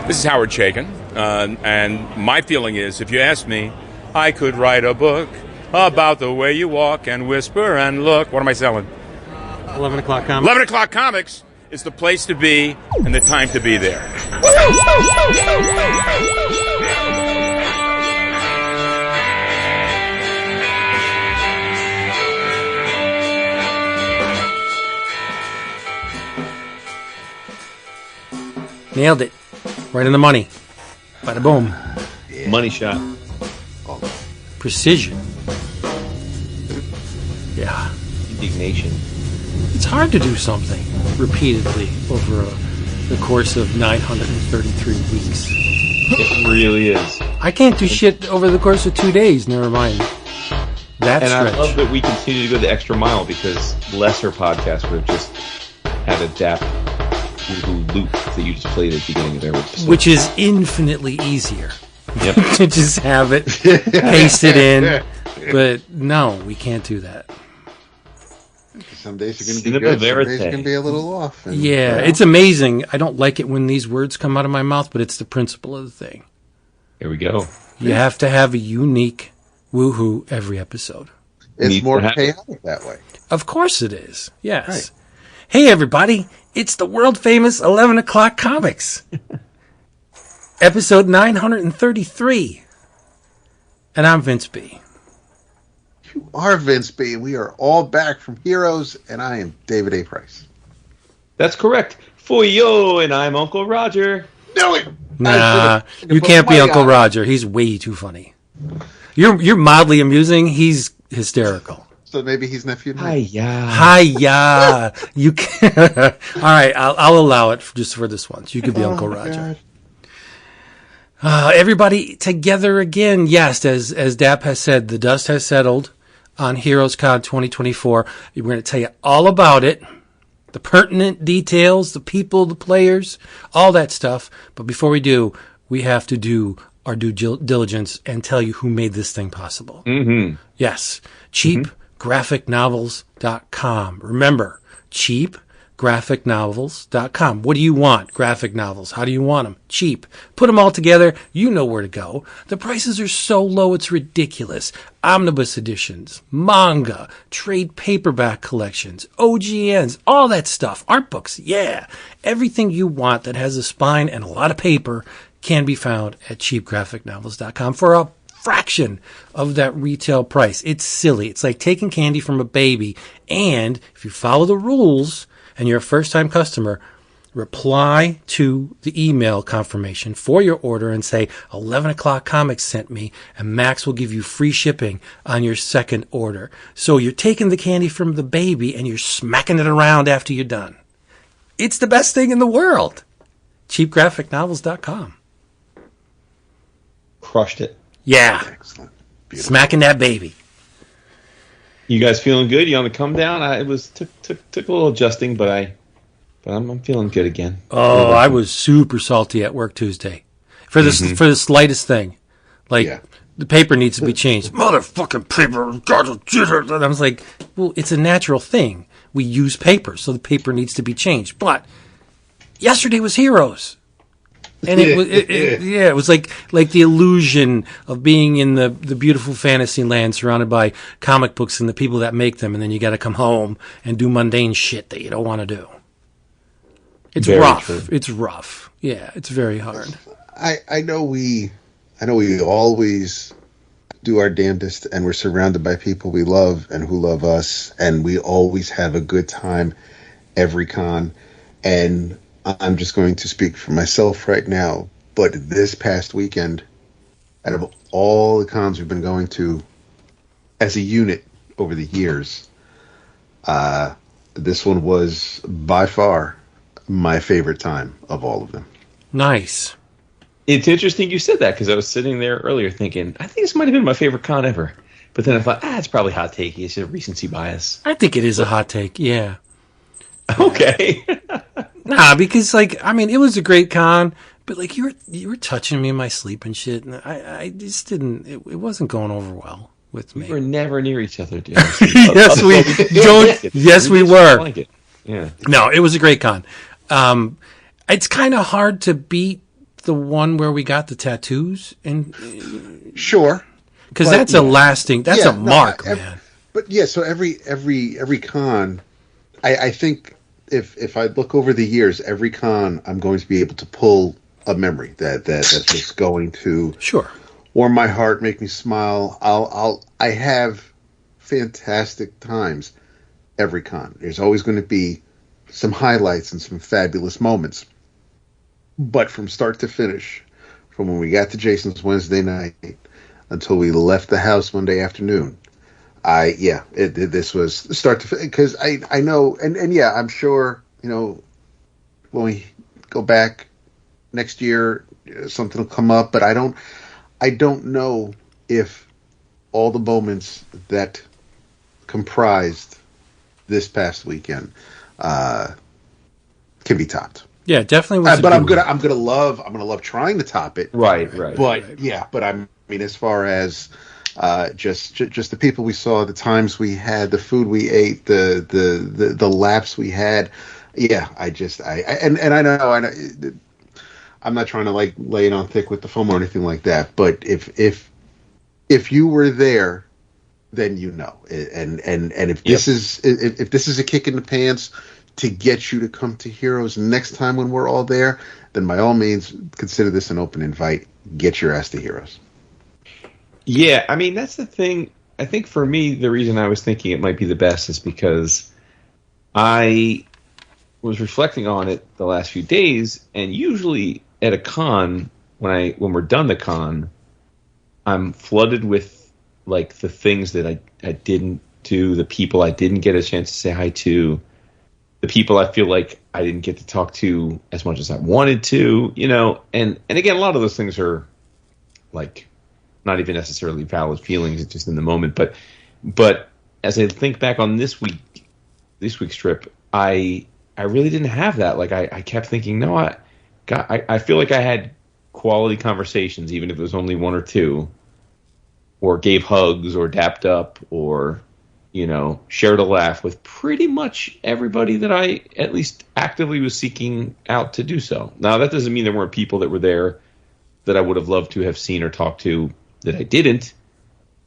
This is Howard Chaykin, and my feeling is, if you ask me, I could write a book about the way you walk and whisper and look. What am I selling? 11 o'clock comics. 11 o'clock comics is the place to be and the time to be there. Nailed it. Right in the money. Bada boom. Yeah. Money shot. Precision. Yeah. Indignation. It's hard to do something repeatedly over the course of 933 weeks. It really is. I can't do shit over the course of 2 days, never mind that and stretch. I love that we continue to go the extra mile, because lesser podcasts would have just had a dap loop that you just played at the beginning of every. Which is infinitely easier. Yep. To just have it, paste it in. But no, we can't do that. Some days are going to be good, some days are going to be a little off. And, yeah, it's amazing. I don't like it when these words come out of my mouth, but it's the principle of the thing. Here we go. You have to have a unique woohoo every episode. It's more chaotic that way. Of course it is. Yes. Right. Hey, everybody. It's the world-famous 11 O'Clock Comics. Episode 933. And I'm Vince B. You are Vince B. We are all back from Heroes, and I am David A. Price. That's correct. For yo, and I'm Uncle Roger. Do it! Nah, you can't be Uncle Roger. He's way too funny. You're mildly amusing. He's hysterical. So maybe he's nephew. Hi-ya. You can. All right, I'll allow it just for this once. You could be Uncle Roger. Everybody together again. Yes, as Dap has said, the dust has settled on HeroesCon 2024. We're going to tell you all about it. The pertinent details, the people, the players, all that stuff. But before we do, we have to do our due diligence and tell you who made this thing possible. Mm-hmm. Yes, cheapgraphicnovels.com. Remember, cheapgraphicnovels.com. What do you want? Graphic novels. How do you want them? Cheap. Put them all together. You know where to go. The prices are so low, it's ridiculous. Omnibus editions, manga, trade paperback collections, OGNs, all that stuff. Art books, yeah. Everything you want that has a spine and a lot of paper can be found at cheapgraphicnovels.com for a fraction of that retail price. It's silly. It's like taking candy from a baby. And if you follow the rules and you're a first-time customer, reply to the email confirmation for your order and say 11 O'Clock Comics sent me, and Max will give you free shipping on your second order. So you're taking the candy from the baby and you're smacking it around after you're done. It's the best thing in the world. cheapgraphicnovels.com. Crushed it. Yeah. Excellent. Beautiful. Smacking that baby. You guys feeling good? You on the come down? It was took a little adjusting, but I'm feeling good again. Oh, I was super salty at work Tuesday for the slightest thing. Like the paper needs to be changed. Motherfucking paper. And I was like, well, it's a natural thing. We use paper, so the paper needs to be changed. But yesterday was Heroes. And it was like the illusion of being in the beautiful fantasy land surrounded by comic books and the people that make them, and then you got to come home and do mundane shit that you don't want to do. It's very rough. True. It's rough. Yeah, it's very hard. I know we always do our damnedest, and we're surrounded by people we love and who love us, and we always have a good time every con. And I'm just going to speak for myself right now, but this past weekend, out of all the cons we've been going to as a unit over the years, this one was by far my favorite time of all of them. Nice. It's interesting you said that, because I was sitting there earlier thinking, I think this might have been my favorite con ever. But then I thought, it's probably hot takey. It's a recency bias. I think it is a hot take, yeah. Okay. Nah, because it was a great con, but you were touching me in my sleep and shit, and I just didn't. It wasn't going over well with me. We were never near each other, dude. Yes, we don't. Yes, we were. Yeah. No, it was a great con. It's kind of hard to beat the one where we got the tattoos? And Sure. because that's a lasting, that's a mark, no, man. But yeah, so every con, I think if I look over the years, every con I'm going to be able to pull a memory that's just going to warm my heart, make me smile. I have fantastic times every con. There's always going to be some highlights and some fabulous moments. But from start to finish, from when we got to Jason's Wednesday night until we left the house Monday afternoon, this was start to finish, because I know, and yeah, I'm sure, when we go back next year, something will come up, but I don't know if all the moments that comprised this past weekend can be topped. Yeah, definitely was. But I'm gonna love trying to top it. Right. But I mean, as far as just the people we saw, the times we had, the food we ate, the laps we had. Yeah, I know. I'm not trying to like lay it on thick with the foam or anything like that. But if you were there, then you know. And if this is a kick in the pants to get you to come to Heroes next time when we're all there, then by all means consider this an open invite. Get your ass to Heroes. Yeah, I mean, that's the thing. I think for me, the reason I was thinking it might be the best is because I was reflecting on it the last few days, and usually at a con, when we're done the con, I'm flooded with like the things that I didn't do, the people I didn't get a chance to say hi to, the people I feel like I didn't get to talk to as much as I wanted to, and again, a lot of those things are like not even necessarily valid feelings, it's just in the moment. But as I think back on this week's trip, I really didn't have that. Like I kept thinking, no, I feel like I had quality conversations, even if it was only one or two, or gave hugs or dapped up or, shared a laugh with pretty much everybody that I at least actively was seeking out to do so. Now, that doesn't mean there weren't people that were there that I would have loved to have seen or talked to that I didn't.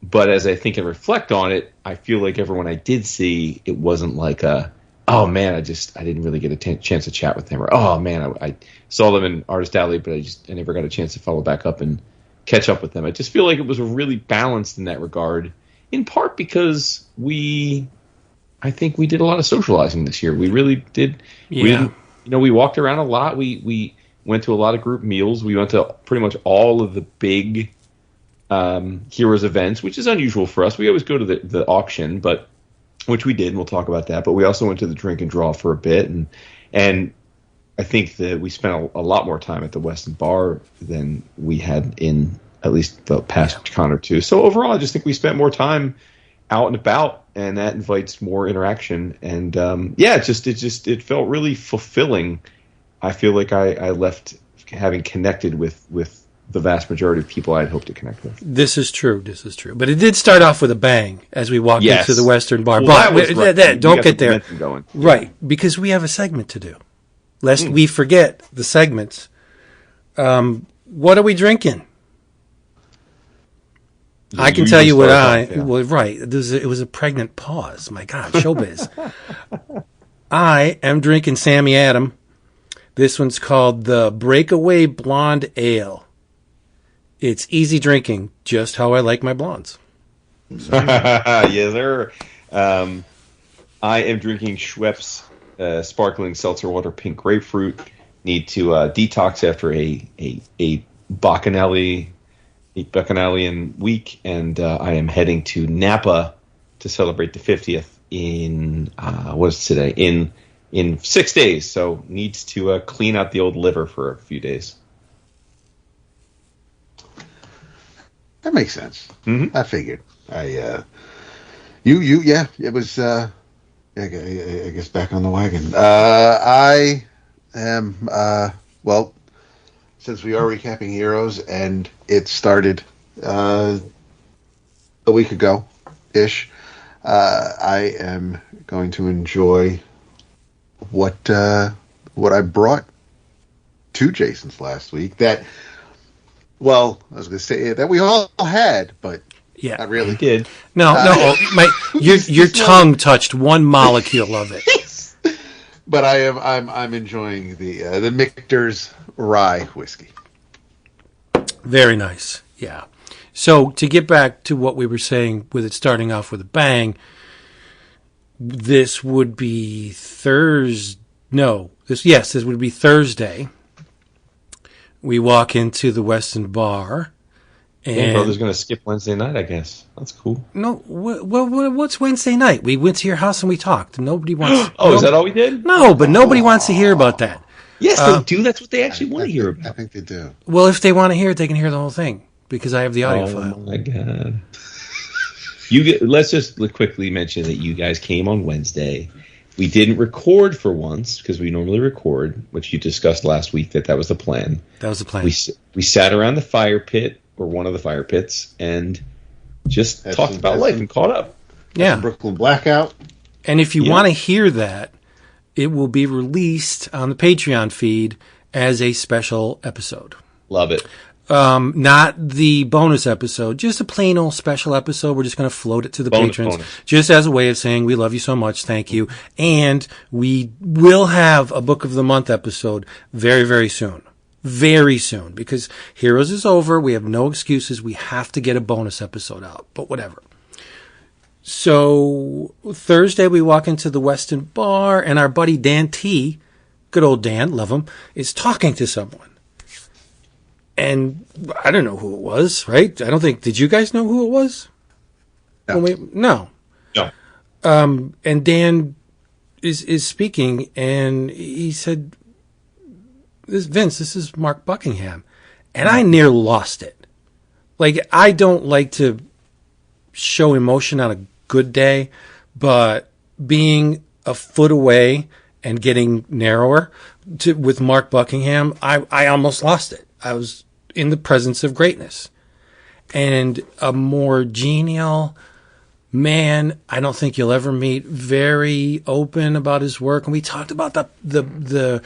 But as I think and reflect on it, I feel like everyone I did see, it wasn't like oh man, I didn't really get a chance to chat with them, or oh man, I saw them in Artist Alley, but I never got a chance to follow back up and catch up with them. I just feel like it was really balanced in that regard, in part because I think we did a lot of socializing this year. We really did. Yeah. We walked around a lot. We went to a lot of group meals. We went to pretty much all of the big Heroes events, which is unusual for us. We always go to the auction, which we did, and we'll talk about that. But we also went to the drink and draw for a bit, and I think that we spent a lot more time at the Weston Bar than we had in at least the past con or two. So overall, I just think we spent more time out and about, and that invites more interaction. And it felt really fulfilling. I feel like I left having connected with the vast majority of people I'd hoped to connect with. This is true. But it did start off with a bang as we walked into the Western Bar. Well, but don't get there. Going. Right, because we have a segment to do. Lest we forget the segments. What are we drinking? I can tell you what well, right. It was a pregnant pause. My God, showbiz. I am drinking Sammy Adam. This one's called the Breakaway Blonde Ale. It's easy drinking, just how I like my blondes. Yes, sir. I am drinking Schweppes sparkling seltzer water pink grapefruit. Need to detox after a Bacchanalian week, and I am heading to Napa to celebrate the 50th in what's today? In 6 days. So needs to clean out the old liver for a few days. That makes sense. Mm-hmm. I figured. It was. I guess back on the wagon. I am. Well, since we are recapping Heroes, and it started a week ago, ish. I am going to enjoy what I brought two Jasons last week that, well, I was going to say that we all had, but Yeah. not really. Did. No, your tongue touched one molecule of it. But I'm enjoying the Michter's rye whiskey. Very nice. Yeah. So to get back to what we were saying with it starting off with a bang, this would be Thursday. This would be Thursday. We walk into the Weston Bar. And brother's going to skip Wednesday night, I guess. That's cool. No, what's Wednesday night? We went to your house and we talked. Nobody wants. Is that all we did? No, but nobody wants to hear about that. Yes, they do. That's what they actually want to hear about. I think they do. Well, if they want to hear it, they can hear the whole thing because I have the audio file. Oh my god! Let's just quickly mention that you guys came on Wednesday. We didn't record for once because we normally record, which you discussed last week that was the plan. That was the plan. We sat around the fire pit or one of the fire pits and just talked about life and caught up. Yeah, Brooklyn Blackout. And if you want to hear that, it will be released on the Patreon feed as a special episode. Love it. Not the bonus episode, just a plain old special episode. We're just going to float it to the patrons just as a way of saying we love you so much. Thank you. And we will have a Book of the Month episode very, very soon. Very soon. Because Heroes is over. We have no excuses. We have to get a bonus episode out. But whatever. So Thursday we walk into the Weston Bar and our buddy Dan T, good old Dan, love him, is talking to someone. And I don't know who it was, right? I don't think, did you guys know who it was? No. No. And Dan is speaking and he said, Vince, this is Mark Buckingham. And I near lost it. Like, I don't like to show emotion on a good day, but being a foot away and getting narrower with Mark Buckingham, I almost lost it. I was in the presence of greatness. And a more genial man I don't think you'll ever meet, very open about his work. And we talked about the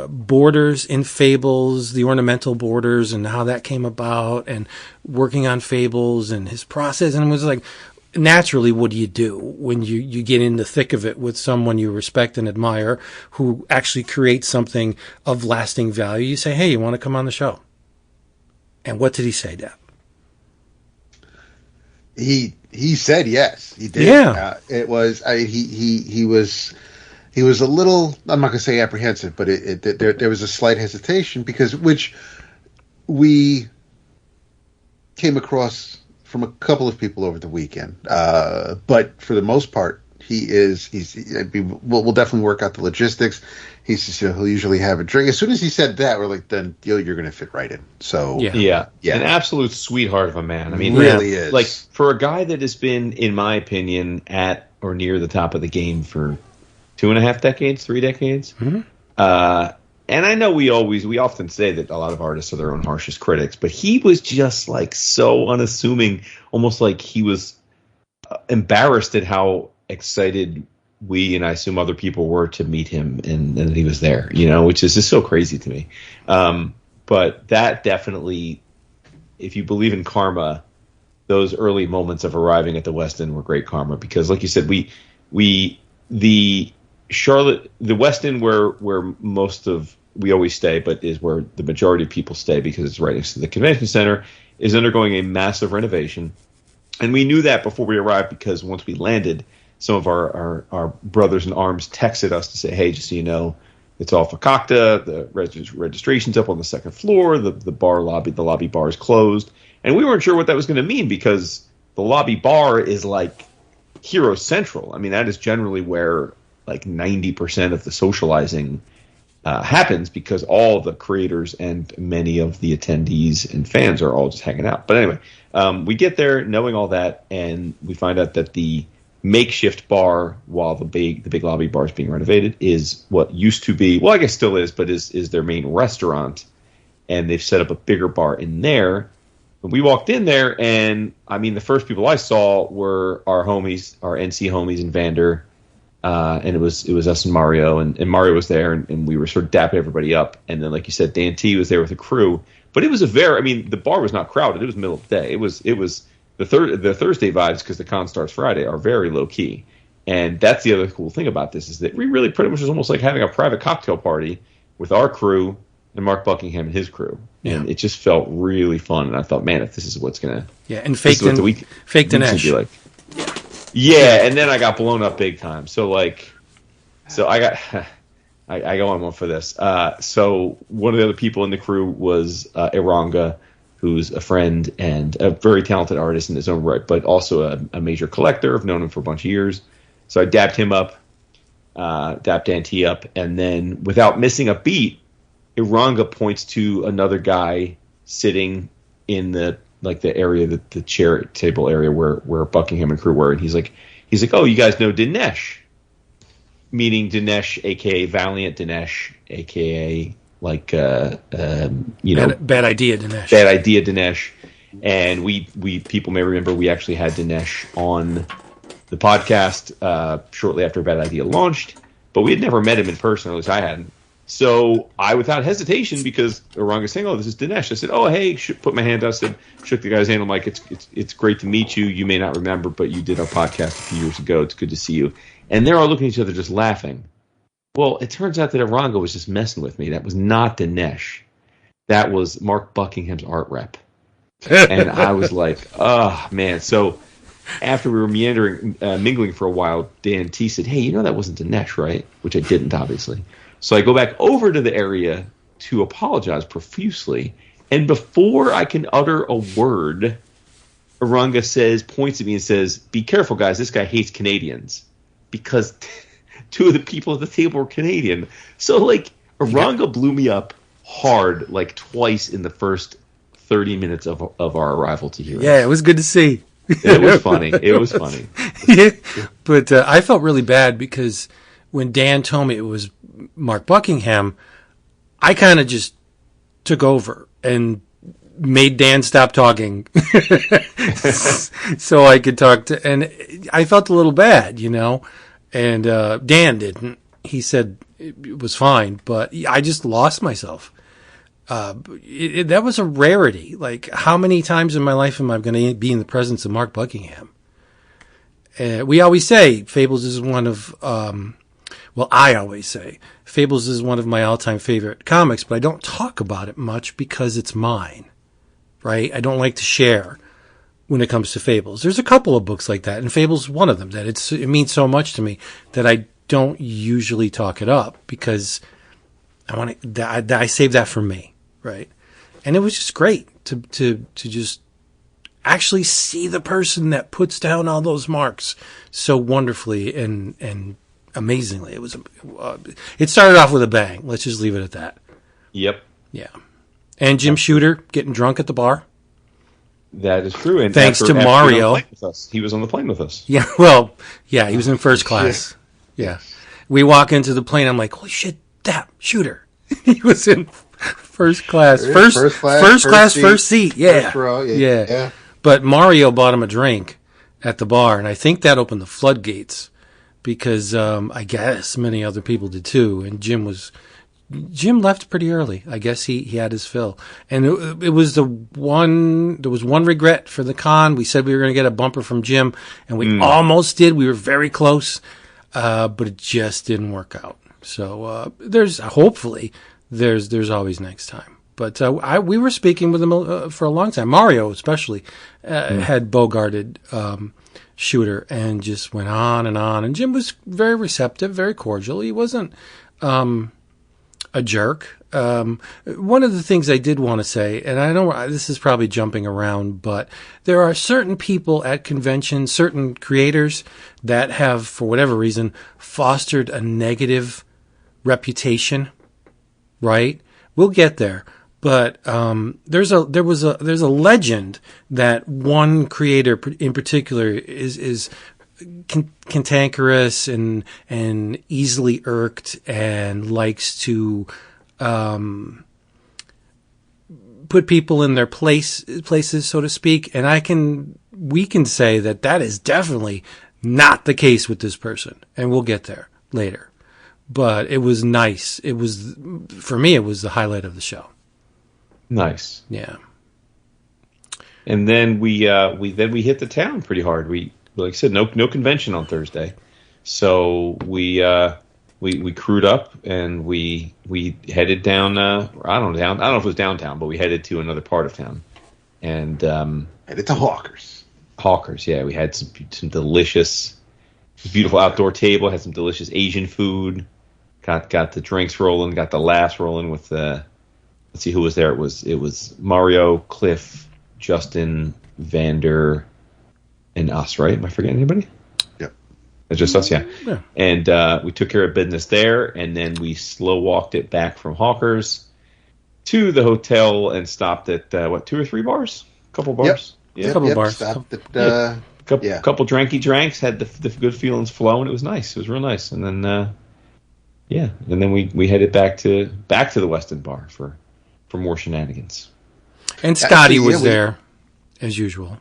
borders in Fables, the ornamental borders and how that came about and working on Fables and his process. And it was like, naturally, what do you do when you get in the thick of it with someone you respect and admire who actually creates something of lasting value? You say, hey, you want to come on the show? And what did he say, Deb? He said yes. He did. Yeah. It was. He was a little. I'm not going to say apprehensive, but there was a slight hesitation because which we came across from a couple of people over the weekend. But for the most part, we'll definitely work out the logistics. He'll usually have a drink. As soon as he said that, we're like, then you're going to fit right in. So yeah, an absolute sweetheart of a man. I mean, really is. Like for a guy that has been, in my opinion, at or near the top of the game for 2.5 decades, 3 decades. Mm-hmm. And I know we often say that a lot of artists are their own harshest critics, but he was just like so unassuming, almost like he was embarrassed at how excited we and I assume other people were to meet him and that he was there, which is just so crazy to me. But that definitely, if you believe in karma, those early moments of arriving at the Westin were great karma because, like you said, the Westin where most of we always stay, but is where the majority of people stay because it's right next to the convention center, is undergoing a massive renovation. And we knew that before we arrived because once we landed, some of our brothers in arms texted us to say, hey, just so you know, it's all fakakta, the registration's up on the second floor, the lobby bar is closed. And we weren't sure what that was going to mean because the lobby bar is like Hero Central. I mean, that is generally where like 90% of the socializing happens because all the creators and many of the attendees and fans are all just hanging out. But anyway, we get there knowing all that, and we find out that the makeshift bar, while the big lobby bar is being renovated, is what used to be, well, I guess still is, but is their main restaurant, and they've set up a bigger bar in there. But we walked in there, and I mean, the first people I saw were our homies, our NC homies in Vander, and it was us and Mario, and Mario was there, and we were sort of dapping everybody up. And then, like you said, Dan T was there with the crew. But it was the bar was not crowded. It was middle of the day. It was the Thursday vibes, because the con starts Friday, are very low key. And that's the other cool thing about this, is that we really pretty much was almost like having a private cocktail party with our crew and Mark Buckingham and his crew. And it just felt really fun. And I thought, man, if this is what's going to... Yeah, and faked Dinesh. Like. Yeah, and then I got blown up big time. So I got... I go on one for this. So one of the other people in the crew was Iranga, who's a friend and a very talented artist in his own right, but also a major collector. I've known him for a bunch of years. So I dapped him up, dapped Dan T up, and then without missing a beat, Iranga points to another guy sitting in the area, the chair table area where Buckingham and crew were, and he's like, oh, you guys know Dinesh? Meaning Dinesh, aka Valiant Dinesh, aka bad idea Dinesh. Bad idea Dinesh. And we people may remember we actually had Dinesh on the podcast shortly after Bad Idea launched, but we had never met him in person, or at least I hadn't. So I, without hesitation, because Iranga saying, "Oh, this is Dinesh," I said, "Oh, hey," put my hand out, shook the guy's hand. I'm like, "It's great to meet you. You may not remember, but you did our podcast a few years ago. It's good to see you." And they're all looking at each other, just laughing. Well, it turns out that Iranga was just messing with me. That was not Dinesh. That was Mark Buckingham's art rep. And I was like, oh, man. So after we were meandering, mingling for a while, Dan T said, "Hey, that wasn't Dinesh, right?" Which I didn't, obviously. So I go back over to the area to apologize profusely. And before I can utter a word, Iranga points at me and says, "Be careful, guys. This guy hates Canadians." Because two of the people at the table were Canadian. So, Iranga blew me up hard, twice in the first 30 minutes of our arrival to here. Yeah, it was good to see. It was funny. It was funny. Yeah. But I felt really bad because when Dan told me it was Mark Buckingham, I kind of just took over and made Dan stop talking so I could talk to, and I felt a little bad, and Dan didn't. He said it was fine, but I just lost myself. That was a rarity. How many times in my life am I going to be in the presence of Mark Buckingham? We always say Fables is one of, I always say Fables is one of my all-time favorite comics, but I don't talk about it much because it's mine. Right? I don't like to share when it comes to Fables. There's a couple of books like that, and Fables is one of them, that it means so much to me that I don't usually talk it up because I save that for me, right? And it was just great to just actually see the person that puts down all those marks so wonderfully and amazingly. It started off with a bang. Let's just leave it at that. Yep. Yeah. And Jim Shooter getting drunk at the bar. That is true. And thanks to Mario. He was on the plane with us. Yeah, he was in first class. Yeah. We walk into the plane, I'm like, holy shit, that Shooter. He was in first class. First seat. Yeah. First row, yeah. But Mario bought him a drink at the bar, and I think that opened the floodgates because I guess many other people did too, and Jim left pretty early. I guess he had his fill. And it was there was one regret for the con. We said we were going to get a bumper from Jim, and we almost did. We were very close, but it just didn't work out. So there's always next time. But we were speaking with him for a long time. Mario especially had bogarted Shooter and just went on. And Jim was very receptive, very cordial. He wasn't a jerk. One of the things I did want to say, and I know this is probably jumping around, but there are certain people at conventions, certain creators that have, for whatever reason, fostered a negative reputation. Right? We'll get there. But there's a legend that one creator in particular is cantankerous and easily irked and likes to put people in their places, so to speak. And we can say that is definitely Not the case with this person, and we'll get there later. But it was nice. It was, for me, it was the highlight of the show. Nice. Yeah. And then we hit the town pretty hard. We, like I said, no convention on Thursday, so we crewed up and we headed down. I don't know if it was downtown, but we headed to another part of town, and headed to Hawkers. Hawkers, yeah. We had some delicious, beautiful outdoor table. Had some delicious Asian food. Got the drinks rolling. Got the laughs rolling with let's see who was there. It was Mario, Cliff, Justin, Vander, and us, right? Am I forgetting anybody? Yep. It's just us, yeah. And we took care of business there, and then we slow walked it back from Hawkers to the hotel and stopped at, 2 or 3 bars? A couple bars? Yep. Yeah. A couple bars. Stopped at, couple dranky dranks, had the good feelings flowing. It was nice. It was real nice. And then, and then we headed back to the Weston Bar for more shenanigans. And Skottie was there, as usual.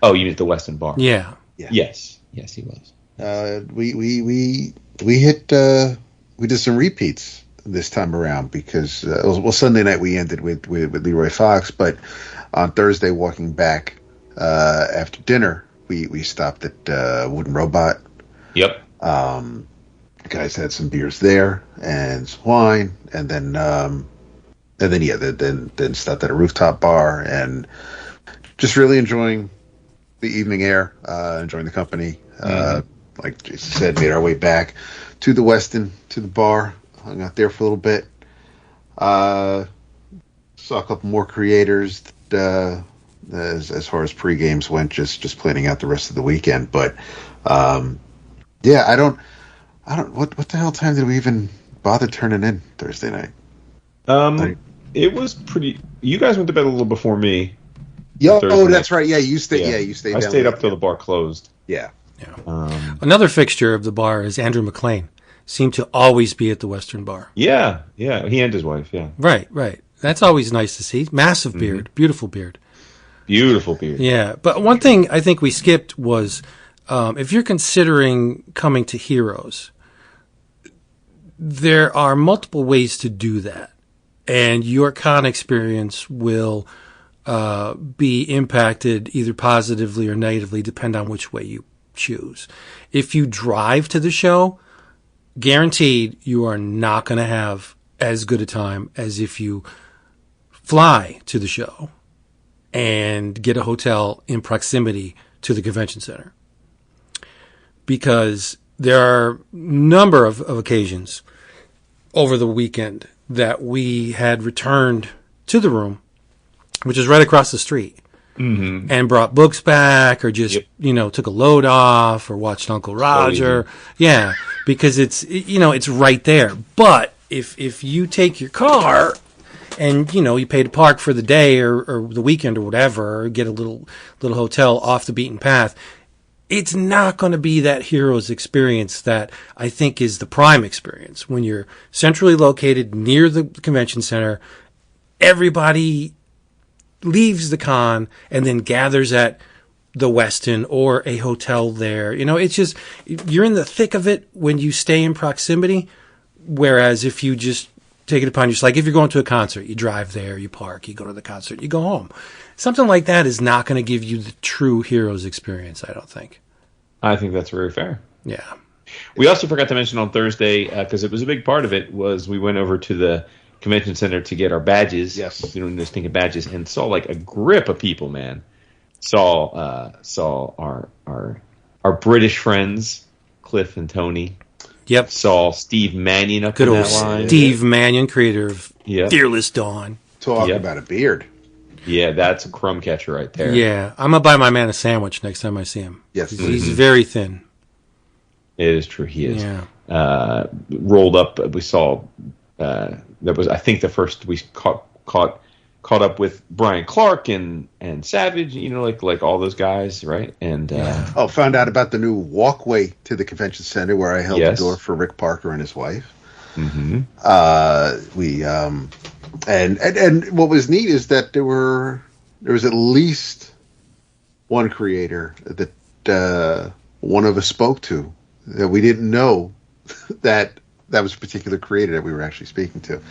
Oh, you mean at the Weston Bar? Yeah. Yes, he was. We did some repeats this time around because Sunday night we ended with Leroy Fox, but on Thursday walking back after dinner we stopped at Wooden Robot. Yep. Guys had some beers there and some wine, and then stopped at a rooftop bar and just really enjoying the evening air, enjoying the company. Like Jason said, made our way back to the Westin, to the bar, hung out there for a little bit. Saw a couple more creators as far as pre-games went, just planning out the rest of the weekend. But I don't. What the hell time did we even bother turning in Thursday night? It was pretty. You guys went to bed a little before me. That's right. Yeah, you stayed. Yeah, you stayed. I stayed up till the bar closed. Yeah. Another fixture of the bar is Andrew McLean. Seemed to always be at the Western Bar. Yeah. He and his wife. Yeah. Right. That's always nice to see. Massive beard, beautiful beard. Beautiful beard. Yeah, but one thing I think we skipped was if you're considering coming to Heroes, there are multiple ways to do that. And your con experience will be impacted either positively or negatively, depending on which way you choose. If you drive to the show, guaranteed you are not going to have as good a time as if you fly to the show and get a hotel in proximity to the convention center. Because there are a number of occasions over the weekend that we had returned to the room, which is right across the street, and brought books back or just, took a load off or watched Uncle Roger. Yeah, because it's right there. But if you take your car and, you pay to park for the day or the weekend or whatever, or get a little hotel off the beaten path, it's not going to be that Heroes experience that I think is the prime experience. When you're centrally located near the convention center, everybody leaves the con and then gathers at the Westin or a hotel there. It's just, you're in the thick of it when you stay in proximity. Whereas if you just take it upon yourself, like if you're going to a concert, you drive there, you park, you go to the concert, you go home. Something like that is not going to give you the true Heroes experience, I don't think. I think that's very fair. Yeah. We also forgot to mention on Thursday, because it was a big part of it, was we went over to the convention center to get our badges. Yes. This thing of badges, and saw like a grip of people, man. Saw our British friends, Cliff and Tony. Yep. Saw Steve Mannion up Good in old that line. Steve Mannion, creator of Fearless Dawn. Talk about a beard. Yeah, that's a crumb catcher right there. Yeah, I'm going to buy my man a sandwich next time I see him. Yes. He's very thin. It is true, he is. Yeah. Rolled up, we saw, that was, I think, the first we caught up with Brian Clark and Savage, like all those guys, right? And found out about the new walkway to the convention center where I held the door for Rick Parker and his wife. Mm-hmm. And what was neat is that there was at least one creator that one of us spoke to that we didn't know that was a particular creator that we were actually speaking to.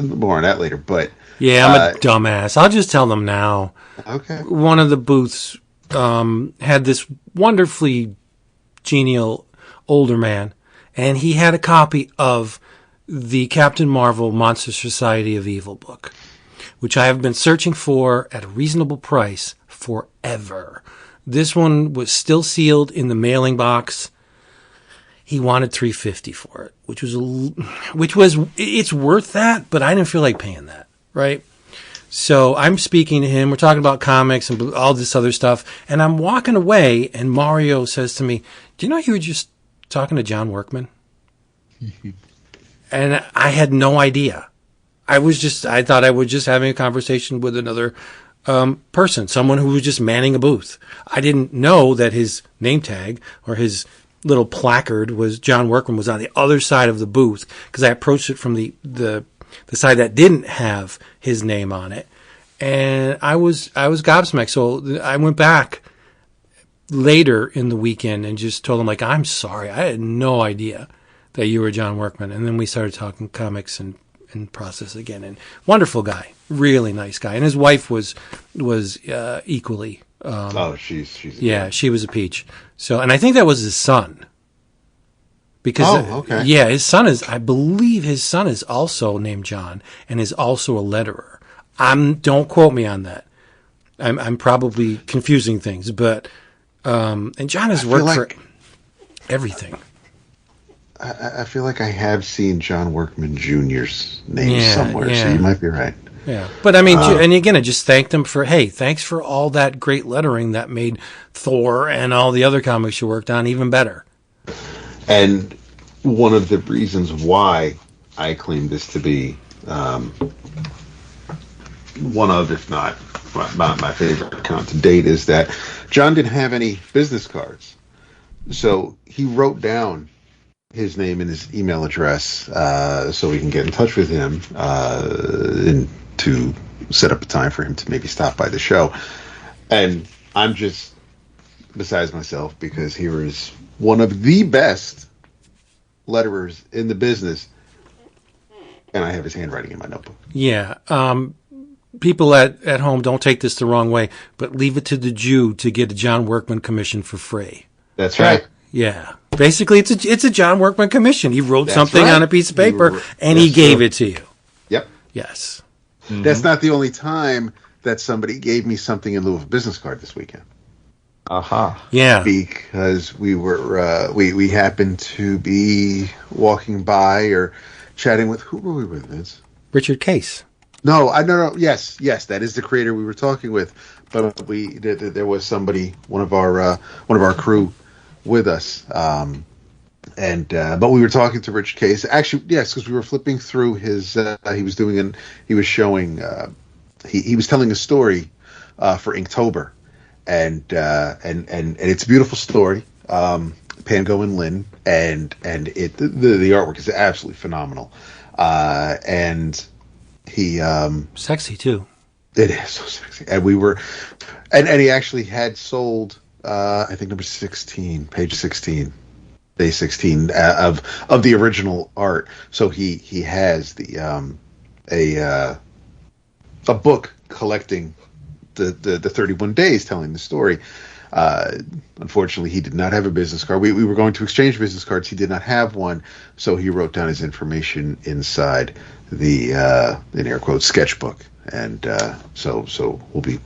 More on that later, but yeah, I'm a dumbass. I'll just tell them now. okay. One of the booths had this wonderfully genial older man, and he had a copy of the Captain Marvel Monster Society of Evil book, which I have been searching for at a reasonable price forever. This one was still sealed in the mailing box. He wanted $350 for it, which was it's worth that, but I didn't feel like paying that, right? So I'm speaking to him. We're talking about comics and all this other stuff, and I'm walking away, and Mario says to me, "Do you know you were just talking to John Workman?" And I had no idea. I thought I was just having a conversation with another person, someone who was just manning a booth. I didn't know that his name tag or his little placard was John Workman was on the other side of the booth, because I approached it from the side that didn't have his name on it, and I was gobsmacked. So I went back later in the weekend and just told him, like, I'm sorry, I had no idea that you were John Workman. And then we started talking comics and process again. And wonderful guy, really nice guy. And his wife was equally. She's yeah, she was a peach. So, and I think that was his son. Because okay. Yeah, I believe his son is also named John and is also a letterer. Don't quote me on that. I'm probably confusing things, but and John has worked for everything. I feel like I have seen John Workman Jr.'s name somewhere, so you might be right. Yeah, but I mean, and again, I just thanked him for, hey, thanks for all that great lettering that made Thor and all the other comics you worked on even better. And one of the reasons why I claim this to be one of, if not my favorite account to date, is that John didn't have any business cards. So he wrote down his name and his email address so we can get in touch with him and to set up a time for him to maybe stop by the show. And I'm just besides myself, because here is one of the best letterers in the business, and I have his handwriting in my notebook. Yeah. People at home, don't take this the wrong way, but leave it to the Jew to get a John Workman commission for free. That's right. Yeah. Basically, it's a John Workman commission. He wrote something on a piece of paper, and he gave it to you. Yep. Yes. Mm-hmm. That's not the only time that somebody gave me something in lieu of a business card this weekend. Aha. Yeah. Because we were we happened to be walking by or chatting with, who were we with, Vince? Richard Case. No. Yes, that is the creator we were talking with. But there was somebody, one of our crew, with us, but we were talking to Rich Case. Actually, yes, because we were flipping through his. He was showing. He was telling a story for Inktober, and it's a beautiful story. Pango and Lynn, and the artwork is absolutely phenomenal, and he sexy too. It is so sexy, and we were, and he actually had sold. I think number 16, page 16, day 16 of the original art. So he has the a book collecting the 31 days telling the story. Unfortunately, he did not have a business card. We were going to exchange business cards. He did not have one, so he wrote down his information inside the in air quotes sketchbook, and so we'll be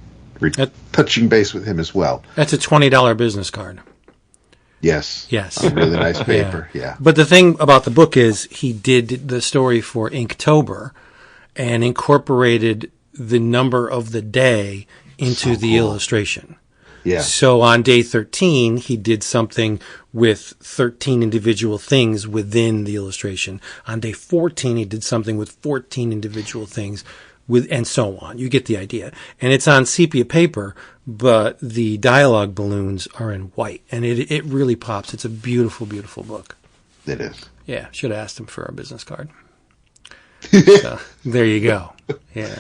touching base with him as well. That's a $20 business card. Yes. On really nice paper. Yeah. But the thing about the book is he did the story for Inktober and incorporated the number of the day into the illustration. Yeah. So on day 13, he did something with 13 individual things within the illustration. On day 14, he did something with 14 individual things. And so on. You get the idea. And it's on sepia paper, but the dialogue balloons are in white. And it really pops. It's a beautiful, beautiful book. It is. Yeah, should have asked him for a business card. So, there you go. Yeah.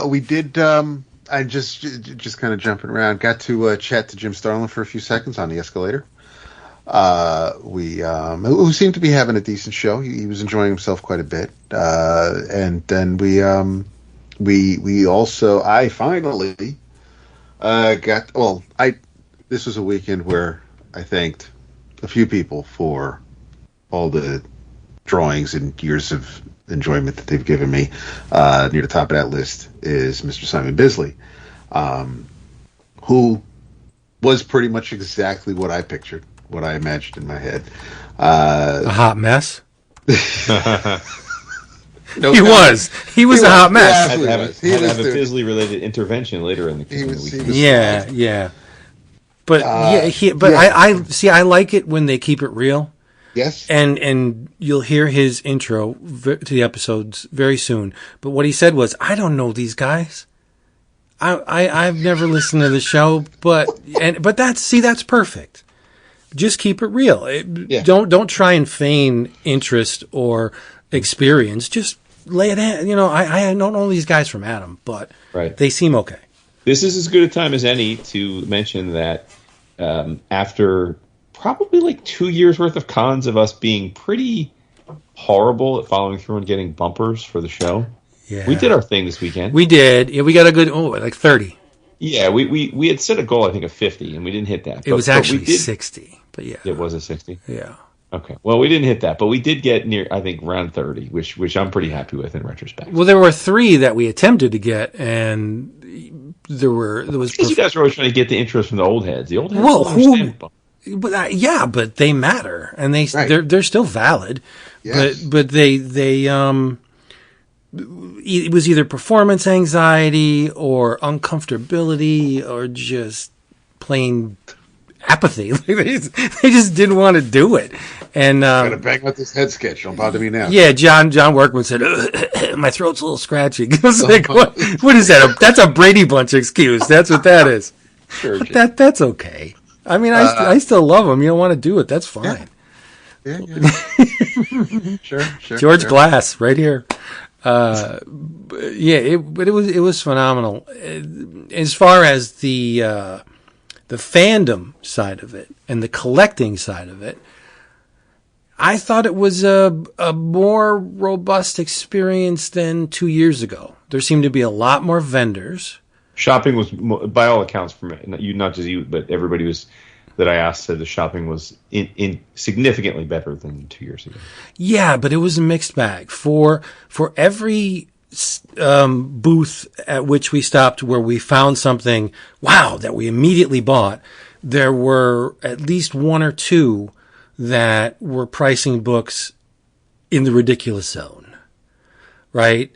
We did, I just kind of jumping around. Got to chat to Jim Starlin for a few seconds on the escalator. Who seemed to be having a decent show. He was enjoying himself quite a bit. And then we also, I finally this was a weekend where I thanked a few people for all the drawings and years of enjoyment that they've given me. Near the top of that list is Mr. Simon Bisley, who was pretty much exactly what I pictured, what I imagined in my head. A hot mess? No, he was a hot mess. Had to have a Bisley-related intervention later in the week. Yeah. But I see. I like it when they keep it real. Yes. And you'll hear his intro to the episodes very soon. But what he said was, "I don't know these guys. I've never listened to the show, but that's perfect. Just keep it real. Don't try and feign interest or experience. Just lay it in. I don't know these guys from Adam, but they seem okay." This is as good a time as any to mention that after probably like 2 years worth of cons of us being pretty horrible at following through and getting bumpers for the show, we did our thing this weekend. We did. Yeah, we got a good, like 30. Yeah, we had set a goal, I think, of 50, and we didn't hit that. It was actually 60, but yeah. It was a 60? Yeah. Okay. Well, we didn't hit that, but we did get near, I think, round 30, which I'm pretty happy with in retrospect. Well, there were 3 that we attempted to get, and there was. Because you guys were always trying to get the interest from the old heads. The old heads. But they matter, and they're still valid. Yes. But they it was either performance anxiety or uncomfortability or just plain apathy. They just didn't want to do it. And gotta bang out this head sketch. Don't bother me now. Yeah, John Workman said, "My throat's a little scratchy." I was like, what is that? That's a Brady Bunch excuse. That's what that is. Sure, that's okay. I mean, I still love him. You don't want to do it. That's fine. Yeah. Sure. George Glass, right here. But it was phenomenal. As far as the fandom side of it and the collecting side of it, I thought it was a more robust experience than 2 years ago. There seemed to be a lot more vendors. Shopping was, by all accounts, not just you, but everybody that I asked said the shopping was in significantly better than 2 years ago. Yeah, but it was a mixed bag. For every booth at which we stopped where we found something, that we immediately bought, there were at least 1 or 2 that were pricing books in the ridiculous zone, right?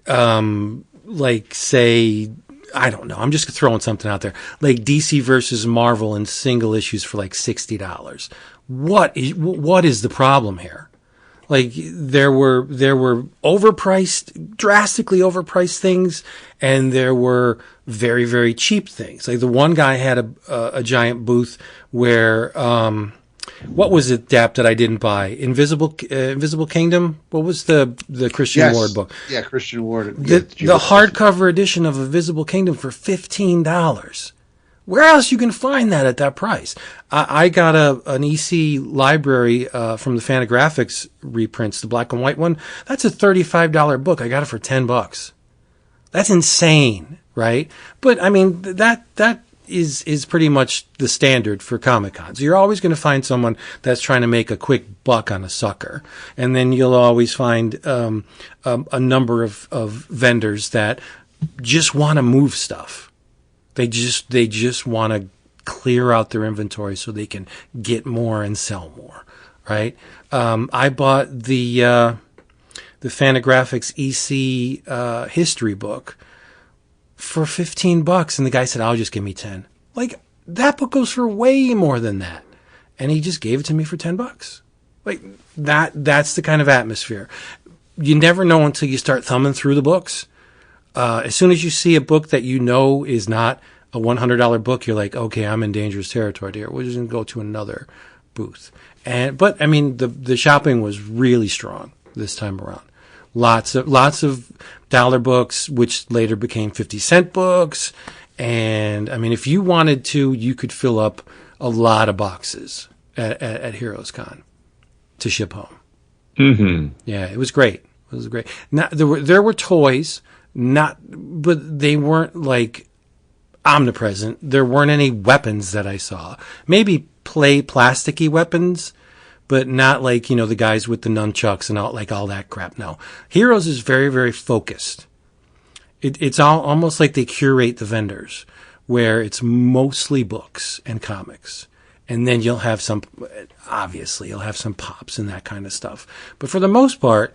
Like, say, I don't know. I'm just throwing something out there. Like DC versus Marvel in single issues for like $60. What is the problem here? Like there were overpriced, drastically overpriced things, and there were very, very cheap things. Like the one guy had a giant booth where what was it, Dap, that I didn't buy? Invisible Kingdom? What was the Christian Ward book? Yeah, Christian Ward. The hardcover edition of Invisible Kingdom for $15. Where else you can find that at that price? I got an EC library from the Fantagraphics reprints, the black and white one. That's a $35 book. I got it for $10. That's insane, right? But I mean that is pretty much the standard for Comic Cons. You're always going to find someone that's trying to make a quick buck on a sucker. And then you'll always find a number of vendors that just want to move stuff. They just want to clear out their inventory so they can get more and sell more, right? I bought the Fantagraphics EC history book for $15, and the guy said, "I'll just give me 10." Like, that book goes for way more than that. And he just gave it to me for $10. Like, that's the kind of atmosphere. You never know until you start thumbing through the books. As soon as you see a book that you know is not a $100 book, you're like, okay, I'm in dangerous territory here. We're just going to go to another booth. But I mean, the shopping was really strong this time around. Lots of dollar books, which later became 50-cent books, And I mean, if you wanted to, you could fill up a lot of boxes at Heroes Con to ship home. Mm-hmm. Yeah, it was great. It was great. Now, there were toys, but they weren't like omnipresent. There weren't any weapons that I saw. Maybe plasticky weapons, but not like, the guys with the nunchucks and all that crap. No. Heroes is very, very focused. It's almost like they curate the vendors, where it's mostly books and comics. And then you'll have some pops and that kind of stuff. But for the most part,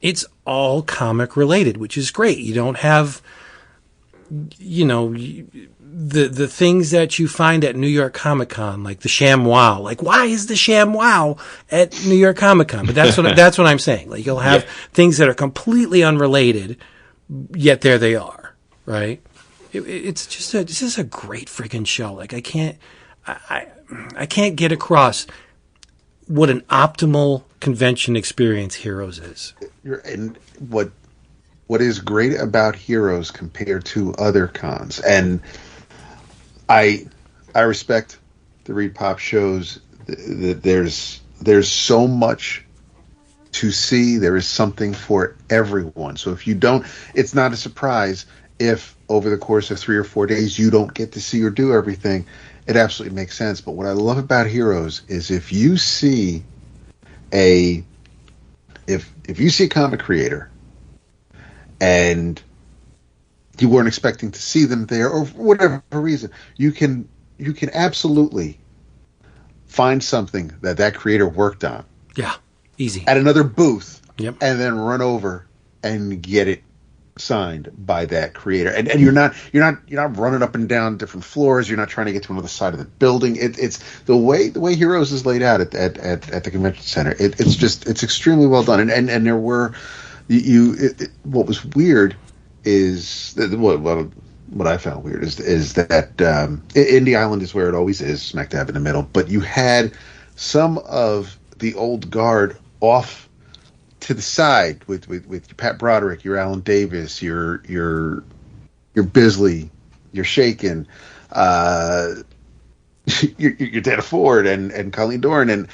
it's all comic related, which is great. You don't have, the things that you find at New York Comic Con, like the ShamWow. Like, why is the ShamWow at New York Comic Con? But that's what I'm saying. Like, you'll have things that are completely unrelated, yet there they are, right? It's just a great freaking show. Like, I can't get across what an optimal convention experience Heroes is. And what is great about Heroes compared to other cons, and I respect the Reed Pop shows. That there's so much to see. There is something for everyone. So if you don't, it's not a surprise if over the course of 3 or 4 days you don't get to see or do everything. It absolutely makes sense. But what I love about Heroes is if you see a comic creator and you weren't expecting to see them there, or for whatever reason, you can absolutely find something that creator worked on. Yeah, easy. At another booth. Yep. And then run over and get it signed by that creator. And you're not running up and down different floors. You're not trying to get to another side of the building. It's the way Heroes is laid out at the convention center. It's extremely well done. And there were what was weird is what I found weird is that Indy Island is where it always is, smack dab in the middle. But you had some of the old guard off to the side with your Pat Broderick, your Alan Davis, your Bisley, your Chaykin, your Tana Ford and Colleen Doran,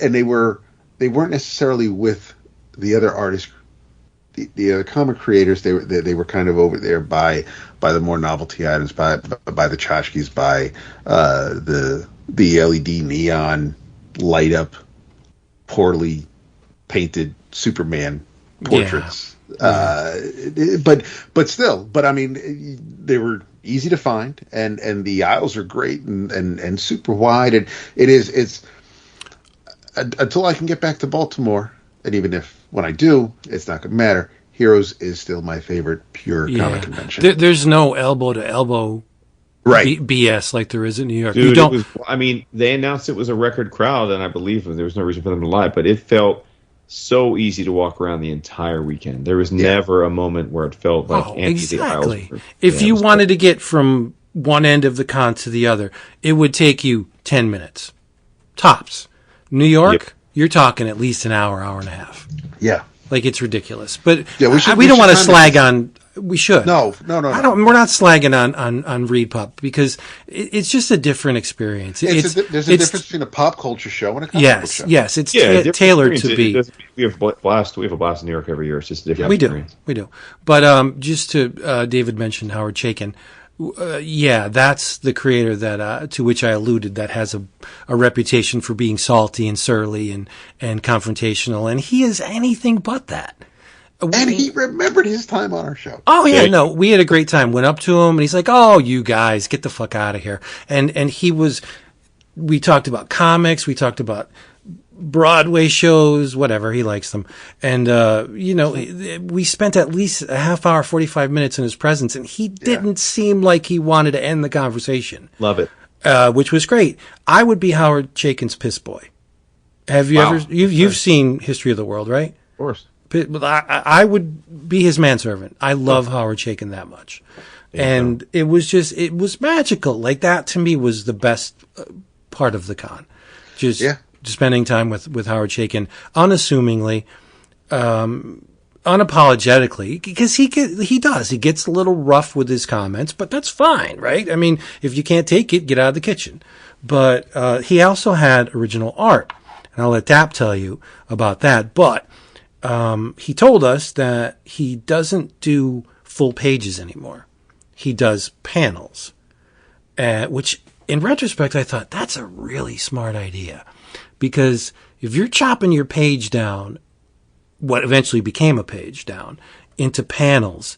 and they weren't necessarily with the other artists, the other comic creators. They were kind of over there by the more novelty items, by the tchotchkes, by the LED neon light up, poorly painted Superman portraits. Yeah. But still, I mean, they were easy to find, and the aisles are great and super wide, and it's until I can get back to Baltimore, and even if when I do, it's not going to matter. Heroes is still my favorite pure comic convention. There's no elbow to elbow. Right. BS like there is in New York. Dude, they announced it was a record crowd, and I believe there was no reason for them to lie, but it felt so easy to walk around the entire weekend. There was never a moment where it felt like exactly. If you wanted to get from one end of the con to the other, it would take you 10 minutes. Tops. New York, you're talking at least an hour and a half. Yeah. Like, it's ridiculous. But we don't want to slag on. We should. No. We're not slagging on Reed Pop because it's just a different experience. There's a difference between a pop culture show and a comic book show. Yes, it's tailored to be. We have a blast. We have a blast in New York every year. It's just a different experience. We do. But just to David mentioned Howard Chaykin. That's the creator that to which I alluded, that has a reputation for being salty and surly and confrontational, and he is anything but that. And he remembered his time on our show. Oh yeah, no, we had a great time. Went up to him and he's like, "Oh, you guys, get the fuck out of here." And we talked about comics, we talked about Broadway shows, whatever, he likes them. And we spent at least a half hour, 45 minutes in his presence, and he didn't seem like he wanted to end the conversation. Love it. Which was great. I would be Howard Chaykin's piss boy. Have you ever you've seen History of the World, right? Of course. But I would be his manservant. I love Howard Chaykin that much. And it was magical. Like, that to me was the best part of the con. Just spending time with Howard Chaykin, unassumingly, unapologetically, because he does. He gets a little rough with his comments, but that's fine, right? I mean, if you can't take it, get out of the kitchen. But he also had original art, and I'll let Dap tell you about that. But he told us that he doesn't do full pages anymore. He does panels, which in retrospect, I thought that's a really smart idea, because if you're chopping your page down, what eventually became a page down, into panels,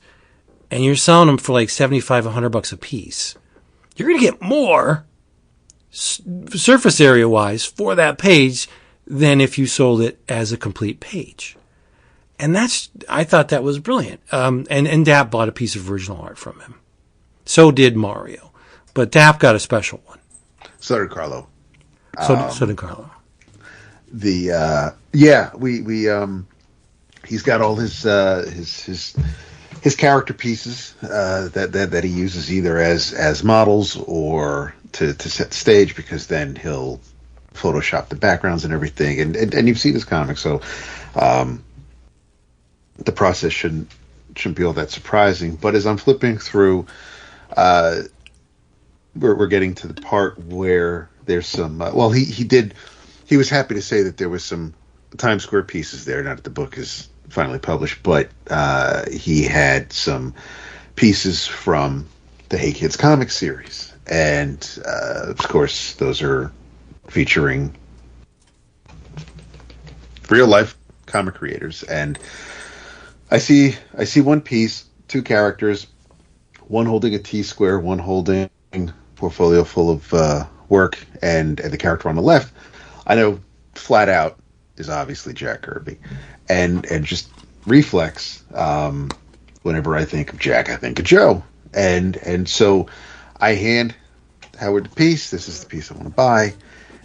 and you're selling them for like $75, $100 a piece, you're going to get more surface area wise for that page than if you sold it as a complete page. And I thought that was brilliant. And Dap bought a piece of original art from him. So did Mario. But Dap got a special one. So did Carlo. So did Carlo. He's got all his character pieces that he uses either as models or to set the stage, because then he'll Photoshop the backgrounds and everything. And you've seen his comics, so the process shouldn't be all that surprising. But as I'm flipping through, we're getting to the part where there's some. He was happy to say that there was some Times Square pieces there. Not that the book is finally published, but he had some pieces from the Hey Kids comic series, and of course those are featuring real life comic creators. And I see one piece, two characters, one holding a T-square, one holding a portfolio full of work, and the character on the left, I know flat out is obviously Jack Kirby, and just reflex. Whenever I think of Jack, I think of Joe, and so I hand Howard the piece. This is the piece I want to buy,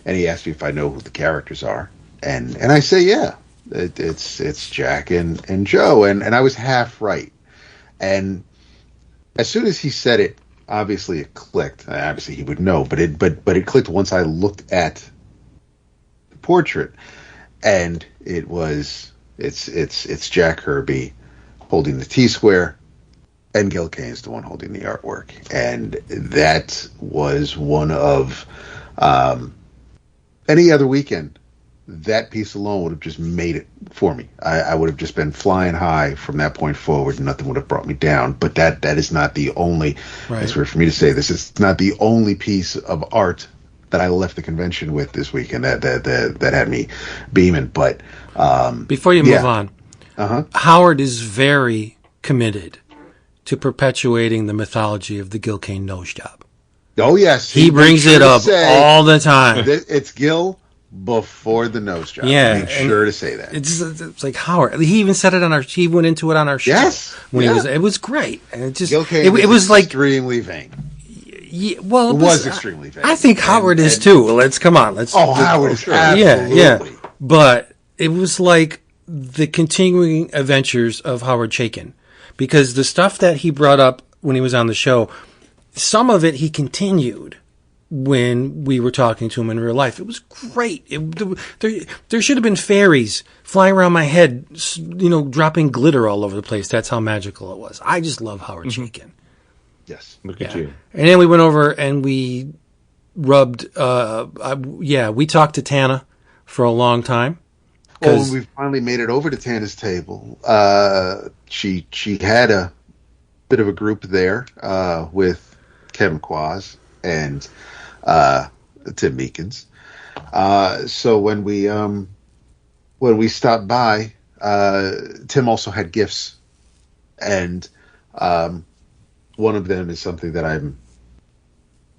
and he asked me if I know who the characters are, and I say yeah, it's Jack and Joe, and I was half right, and as soon as he said it, obviously it clicked. Obviously he would know, but it clicked once I looked at the portrait, and it's Jack Kirby holding the T-square, and Gil Kane's the one holding the artwork, and that was one of any other weekend. That piece alone would have just made it for me. I would have just been flying high from that point forward, and nothing would have brought me down. But that is not the only. Right. It's weird for me to say this. It's not the only piece of art that I left the convention with this weekend that had me beaming. But before you move on, Howard is very committed to perpetuating the mythology of the Gil Kane nose job. Oh yes, he brings it up all the time. It's Gil before the nose job. Yeah, make sure to say that. It's like Howard. He even said it he went into it on our show. Yes, when it was great, and it just Gil Kane it was like extremely vain. Yeah, well, it was extremely vain. I think Howard is too. Let's come on. Howard is absolutely. Yeah. But it was like the continuing adventures of Howard Chaykin, because the stuff that he brought up when he was on the show, some of it he continued when we were talking to him in real life. It was great. There should have been fairies flying around my head, dropping glitter all over the place. That's how magical it was. I just love Howard Chaykin. Yes, look at you. And then we went over and we rubbed. We talked to Tana for a long time. Well, when we finally made it over to Tana's table, she had a bit of a group there with Kevin Quaz and Tim Meekins. So when we stopped by, Tim also had gifts, and one of them is something that I'm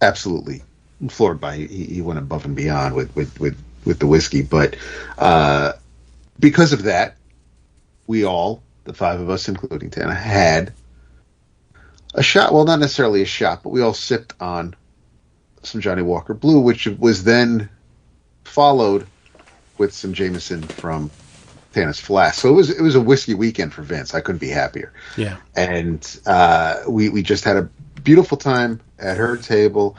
absolutely floored by. He went above and beyond with the whiskey, but because of that, we all, the five of us, including Tana, had a shot. Well, not necessarily a shot, but we all sipped on some Johnny Walker Blue, which was then followed with some Jameson from Tana's flask. So it was a whiskey weekend for Vince. I couldn't be happier. Yeah. And we just had a beautiful time at her table.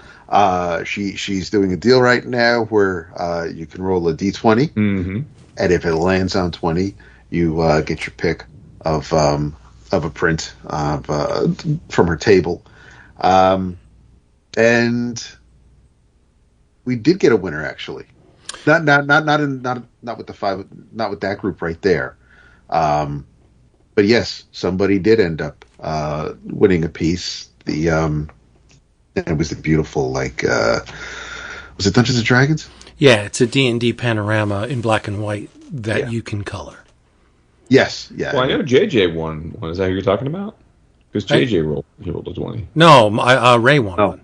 She's doing a deal right now where you can roll a D20, and if it lands on 20, you get your pick of a print from her table, and we did get a winner actually. Not with the five, not with that group right there. But yes, somebody did end up winning a piece. It was the beautiful, was it Dungeons and Dragons? Yeah, it's a D&D panorama in black and white that you can color. Yes, yeah. Well, I know JJ won one. Is that who you're talking about? Because JJ rolled a 20. No, Ray won one.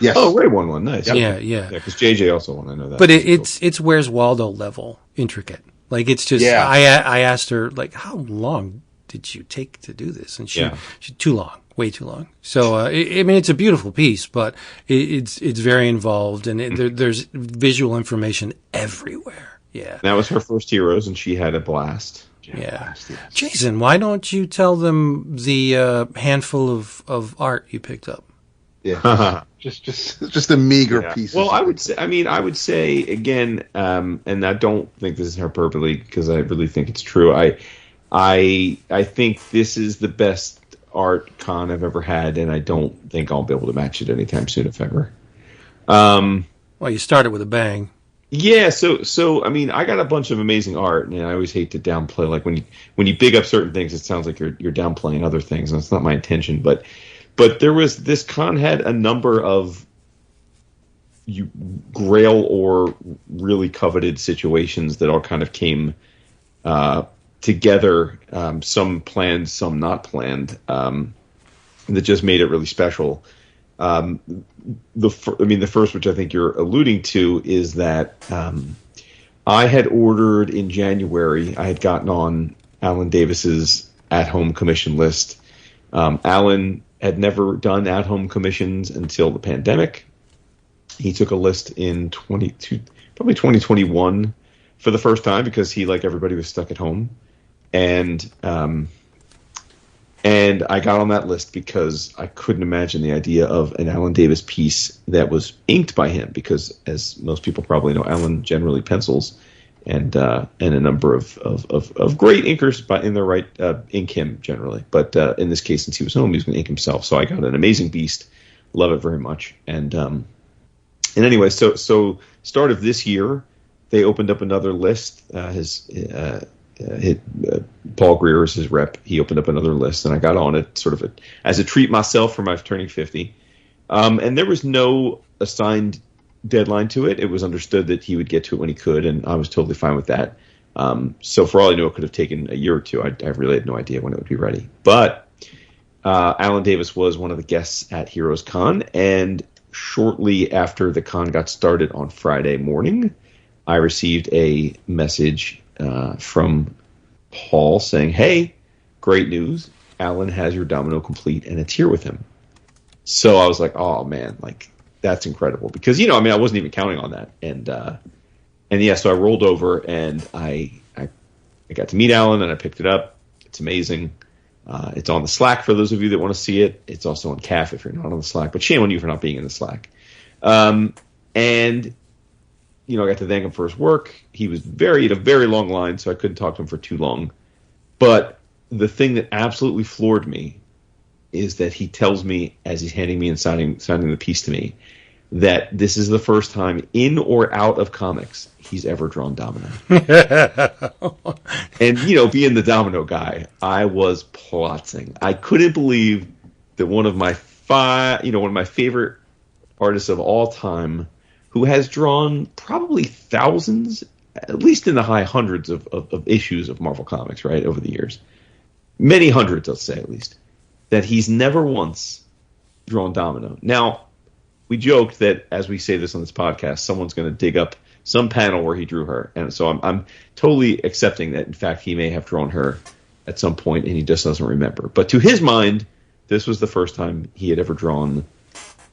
Yes. Oh, Ray won one. Nice. Yep. Yeah. Because JJ also won. I know that. But it's Where's Waldo level intricate. Like, it's just, I asked her, like, how long did you take to do this? And she too long. Way too long. So, I mean, it's a beautiful piece, but it's very involved, and there's visual information everywhere. Yeah. That was her first Heroes, and she had a blast. Yeah. Jason, why don't you tell them the handful of art you picked up? Yeah. just a meager piece. Well, I would say again, and I don't think this is hyperbole because I really think it's true. I think this is the best art con I've ever had, and I don't think I'll be able to match it anytime soon, if ever. Well, you started with a bang. Yeah, so I mean, I got a bunch of amazing art, and I always hate to downplay. Like when you big up certain things, it sounds like you're downplaying other things, and it's not my intention. But there was this con had a number of grail or really coveted situations that all kind of came together, some planned, some not planned, that just made it really special. The first, which I think you're alluding to, is that I had ordered in January. I had gotten on Alan Davis's at-home commission list. Alan had never done at-home commissions until the pandemic. He took a list in probably 2021 for the first time because he, like everybody, was stuck at home. And I got on that list because I couldn't imagine the idea of an Alan Davis piece that was inked by him, because, as most people probably know, Alan generally pencils, and a number of great inkers in their right ink him generally. But in this case, since he was home, he was going to ink himself. So I got an amazing beast, love it very much. And anyway, so start of this year, they opened up another list. Paul Greer is his rep. He opened up another list, and I got on it sort of as a treat myself for my turning 50. And there was no assigned deadline to it. It was understood that he would get to it when he could, and I was totally fine with that. So for all I knew, it could have taken a year or two. I really had no idea when it would be ready. But Alan Davis was one of the guests at Heroes Con, and shortly after the con got started on Friday morning, I received a message from Paul saying, "Hey, great news! Alan has your domino complete, and it's here with him." So I was like, "Oh man, like that's incredible!" Because I wasn't even counting on that, and yeah, so I rolled over and I got to meet Alan, and I picked it up. It's amazing. It's on the Slack for those of you that want to see it. It's also on CAF if you're not on the Slack, but shame on you for not being in the Slack. And I got to thank him for his work. He was had a very long line, so I couldn't talk to him for too long. But the thing that absolutely floored me is that he tells me, as he's handing me and signing the piece to me, that this is the first time in or out of comics he's ever drawn Domino. And, being the Domino guy, I was plotting. I couldn't believe that one of my favorite artists of all time, who has drawn probably thousands, at least in the high hundreds of issues of Marvel Comics, right, over the years. Many hundreds, let's say, at least. That he's never once drawn Domino. Now, we joked that, as we say this on this podcast, someone's going to dig up some panel where he drew her. And so I'm totally accepting that, in fact, he may have drawn her at some point, and he just doesn't remember. But to his mind, this was the first time he had ever drawn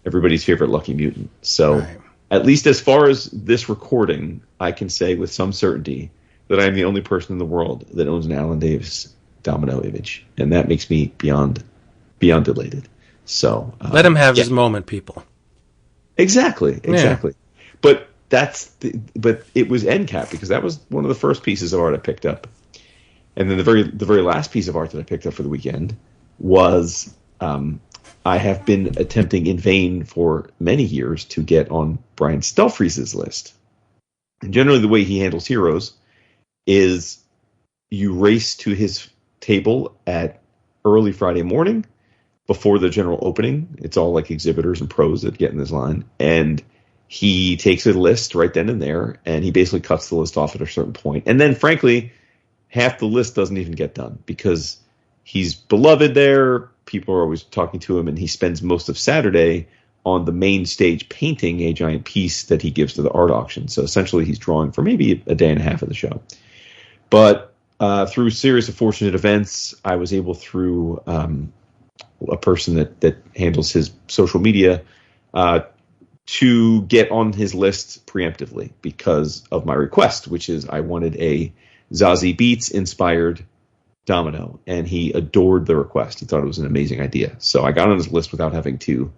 everybody's favorite Lucky Mutant. So... Right. At least as far as this recording, I can say with some certainty that I am the only person in the world that owns an Alan Davis Domino image, and that makes me beyond elated. So let him have his moment, people. Exactly. Yeah. But it was end cap, because that was one of the first pieces of art I picked up, And then the very last piece of art that I picked up for the weekend was I have been attempting in vain for many years to get on Brian Stelfreeze's list. And generally the way he handles heroes is you race to his table at early Friday morning before the general opening. It's all like exhibitors and pros that get in this line. And he takes a list right then and there, and he basically cuts the list off at a certain point. And then, frankly, half the list doesn't even get done because he's beloved there. People are always talking to him, and he spends most of Saturday on the main stage painting a giant piece that he gives to the art auction. So essentially he's drawing for maybe a day and a half of the show. But through a series of fortunate events, I was able, through a person that handles his social media, to get on his list preemptively because of my request, which is I wanted a Zazie Beetz inspired domino, and he adored the request. He thought it was an amazing idea. So I got on his list without having to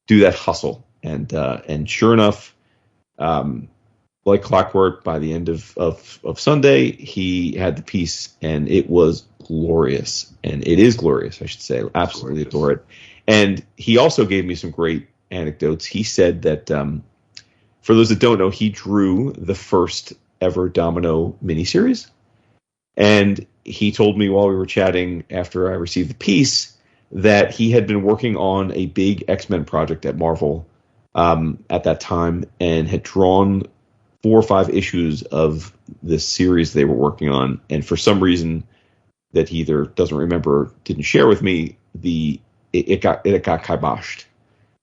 do that hustle. And sure enough, like clockwork, by the end of Sunday, he had the piece, and it was glorious. And it is glorious, I should say. Absolutely adore it. And he also gave me some great anecdotes. He said that, for those that don't know, he drew the first ever Domino miniseries. And he told me while we were chatting after I received the piece that he had been working on a big X-Men project at Marvel at that time, and had drawn 4 or 5 issues of this series they were working on. And for some reason that he either doesn't remember or didn't share with me, it got kiboshed.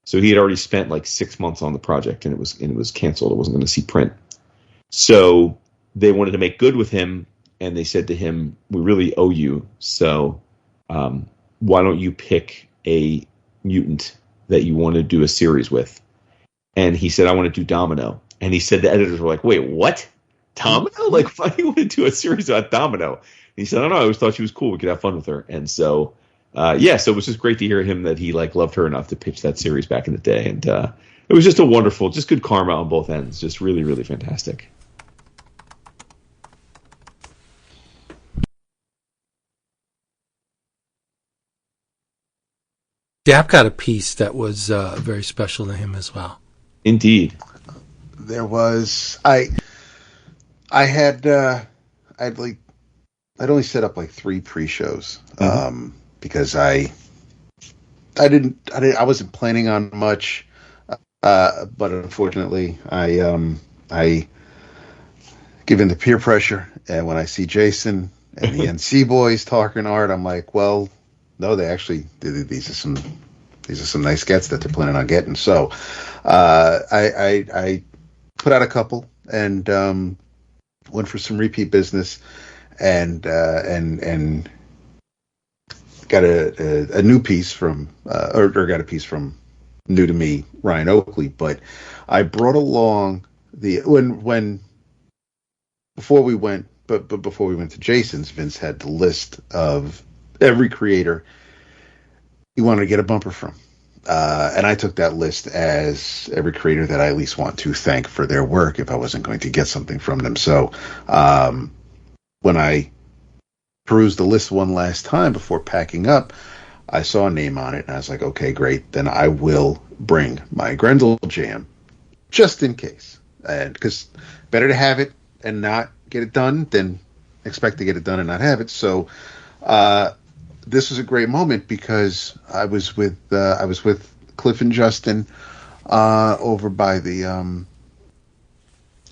So he had already spent like 6 months on the project, and it was canceled. It wasn't going to see print. So they wanted to make good with him, and they said to him, "We really owe you. So why don't you pick a mutant that you want to do a series with?" And he said, "I want to do Domino." And he said the editors were like, "Wait, what? Domino? Like, why do you want to do a series about Domino?" And he said, "I don't know. I always thought she was cool. We could have fun with her." And so. So it was just great to hear him that he loved her enough to pitch that series back in the day. And it was just a wonderful, just good karma on both ends. Just really, really fantastic. Dap got a piece that was very special to him as well. Indeed. There was, I'd only set up like 3 pre-shows. Because I wasn't planning on much, but unfortunately, I given the peer pressure, and when I see Jason and the NC boys talking art, I'm like, well, no, these are some nice gets that they're planning on getting. So, I put out a couple and went for some repeat business, and got a new piece from, or got a piece from new to me, Ryan Oakley. But I brought along before we went to Jason's, Vince had the list of every creator he wanted to get a bumper from. And I took that list as every creator that I at least want to thank for their work if I wasn't going to get something from them. So when I perused the list one last time before packing up, I saw a name on it, and I was like, okay, great. Then I will bring my Grendel Jam just in case. And because better to have it and not get it done than expect to get it done and not have it. So this was a great moment because I was with Cliff and Justin over by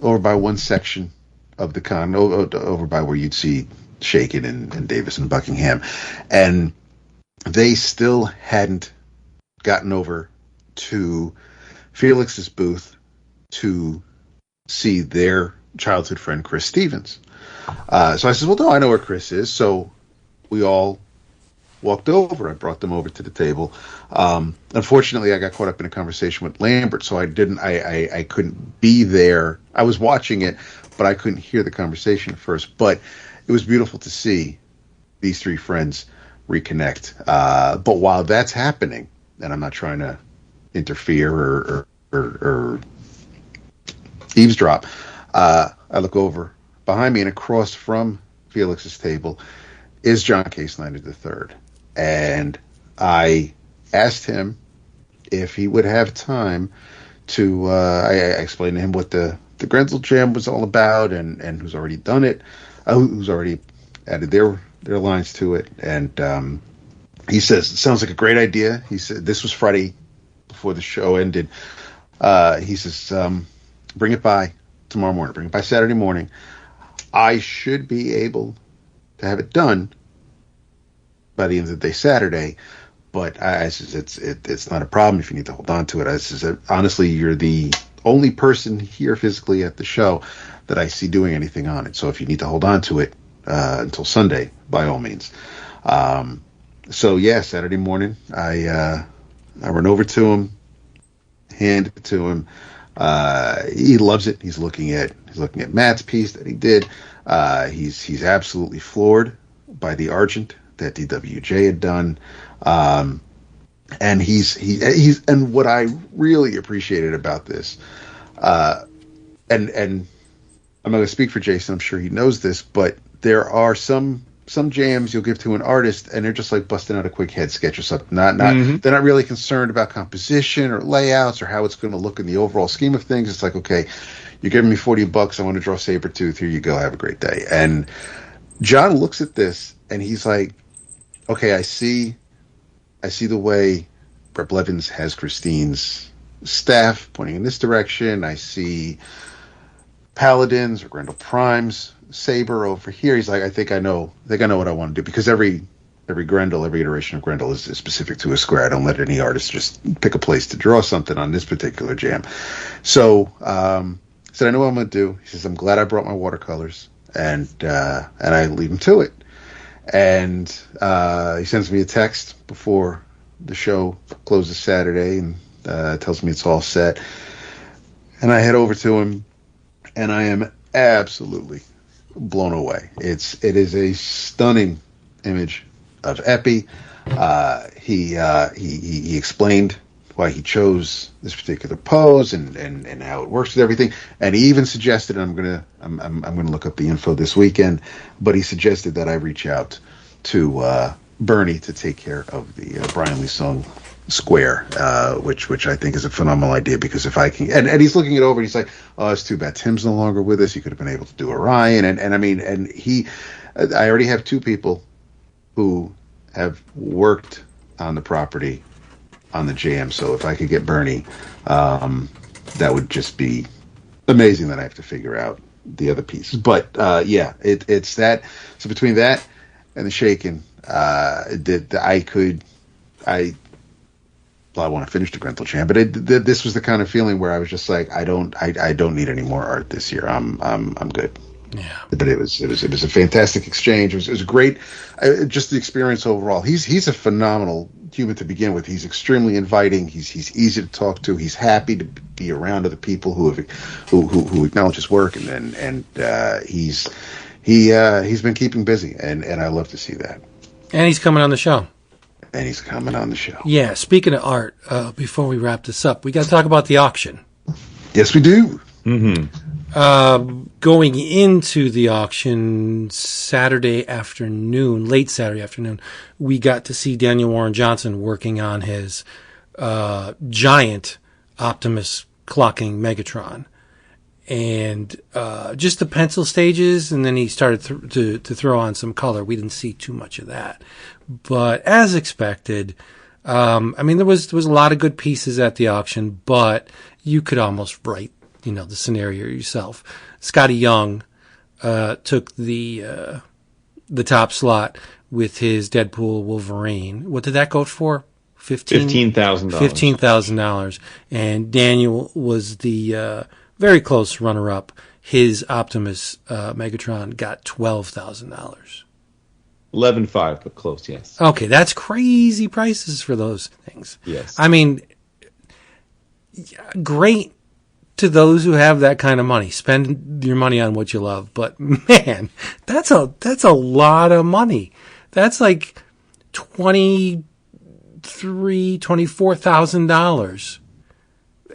one section of the con, over by where you'd see Chaykin and Davis and Buckingham, and they still hadn't gotten over to Felix's booth to see their childhood friend Chris Stevens. So I said, well, no, I know where Chris is. So we all walked over. I brought them over to the table. Unfortunately, I got caught up in a conversation with Lambert, so I couldn't be there. I was watching it, but I couldn't hear the conversation at first. But it was beautiful to see these 3 friends reconnect. But while that's happening, and I'm not trying to interfere or eavesdrop, I look over behind me, and across from Felix's table is John K. Snyder III. And I asked him if he would have time to, I explained to him what the Grendel Jam was all about and who's already done it, who's already added their lines to it. And he says, it sounds like a great idea. He said, this was Friday before the show ended. He says, bring it by tomorrow morning, bring it by Saturday morning. I should be able to have it done by the end of the day Saturday, but I says it's not a problem if you need to hold on to it. I says, honestly, you're the only person here physically at the show that I see doing anything on it. So if you need to hold on to it until Sunday, by all means. So yeah, Saturday morning, I run over to him, hand it to him. He loves it. He's looking at Matt's piece that he did. He's absolutely floored by the Argent that DWJ had done. And he's and what I really appreciated about this, and I'm not going to speak for Jason. I'm sure he knows this, but there are some jams you'll give to an artist, and they're just like busting out a quick head sketch or something. They're not really concerned about composition or layouts or how it's going to look in the overall scheme of things. It's like, okay, you're giving me $40. I want to draw Sabretooth. Here you go. Have a great day. And John looks at this and he's like, okay, I see the way Rep Levins has Christine's staff pointing in this direction. I see Paladins or Grendel Prime's saber over here. He's like, I think I know what I want to do, because every Grendel, every iteration of Grendel is specific to a square. I don't let any artist just pick a place to draw something on this particular jam. So he said, I know what I'm going to do. He says, I'm glad I brought my watercolors, and I leave him to it. And he sends me a text before the show closes Saturday and tells me it's all set. And I head over to him, and I am absolutely blown away. It is a stunning image of Epi. He explained why he chose this particular pose and how it works with everything. And he even suggested, and I'm gonna look up the info this weekend, but he suggested that I reach out to Bernie to take care of the Brian Lee Sung square, which I think is a phenomenal idea, because if I can, and he's looking it over and he's like, oh, it's too bad Tim's no longer with us. He could have been able to do Orion. And I mean, I already have two people who have worked on the property on the jam. So if I could get Bernie, that would just be amazing. That I have to figure out the other piece. But it's that. So between that and the Chaykin, I want to finish the Grendel Jam, but this was the kind of feeling where I was just like, I don't need any more art this year. I'm good. Yeah. But it was a fantastic exchange. It was great. Just the experience overall. He's a phenomenal human to begin with. He's extremely inviting. He's easy to talk to. He's happy to be around other people who acknowledge his work, and he's been keeping busy, and I love to see that. And he's coming on the show. Yeah, speaking of art, before we wrap this up, we got to talk about the auction. Yes, we do. Mm-hmm. Going into the auction Saturday afternoon, late Saturday afternoon, we got to see Daniel Warren Johnson working on his giant Optimus clocking Megatron. And just the pencil stages, and then he started to throw on some color. We didn't see too much of that. But as expected, I mean, there was a lot of good pieces at the auction, but you could almost write, the scenario yourself. Skottie Young took the top slot with his Deadpool Wolverine. What did that go for? $15,000. $15,000. And Daniel was the very close runner-up. His Optimus Megatron got $12,000. 11.5, but close, yes. Okay, that's crazy prices for those things. Yes. I mean, great to those who have that kind of money. Spend your money on what you love. But man, that's a lot of money. That's like $24,000.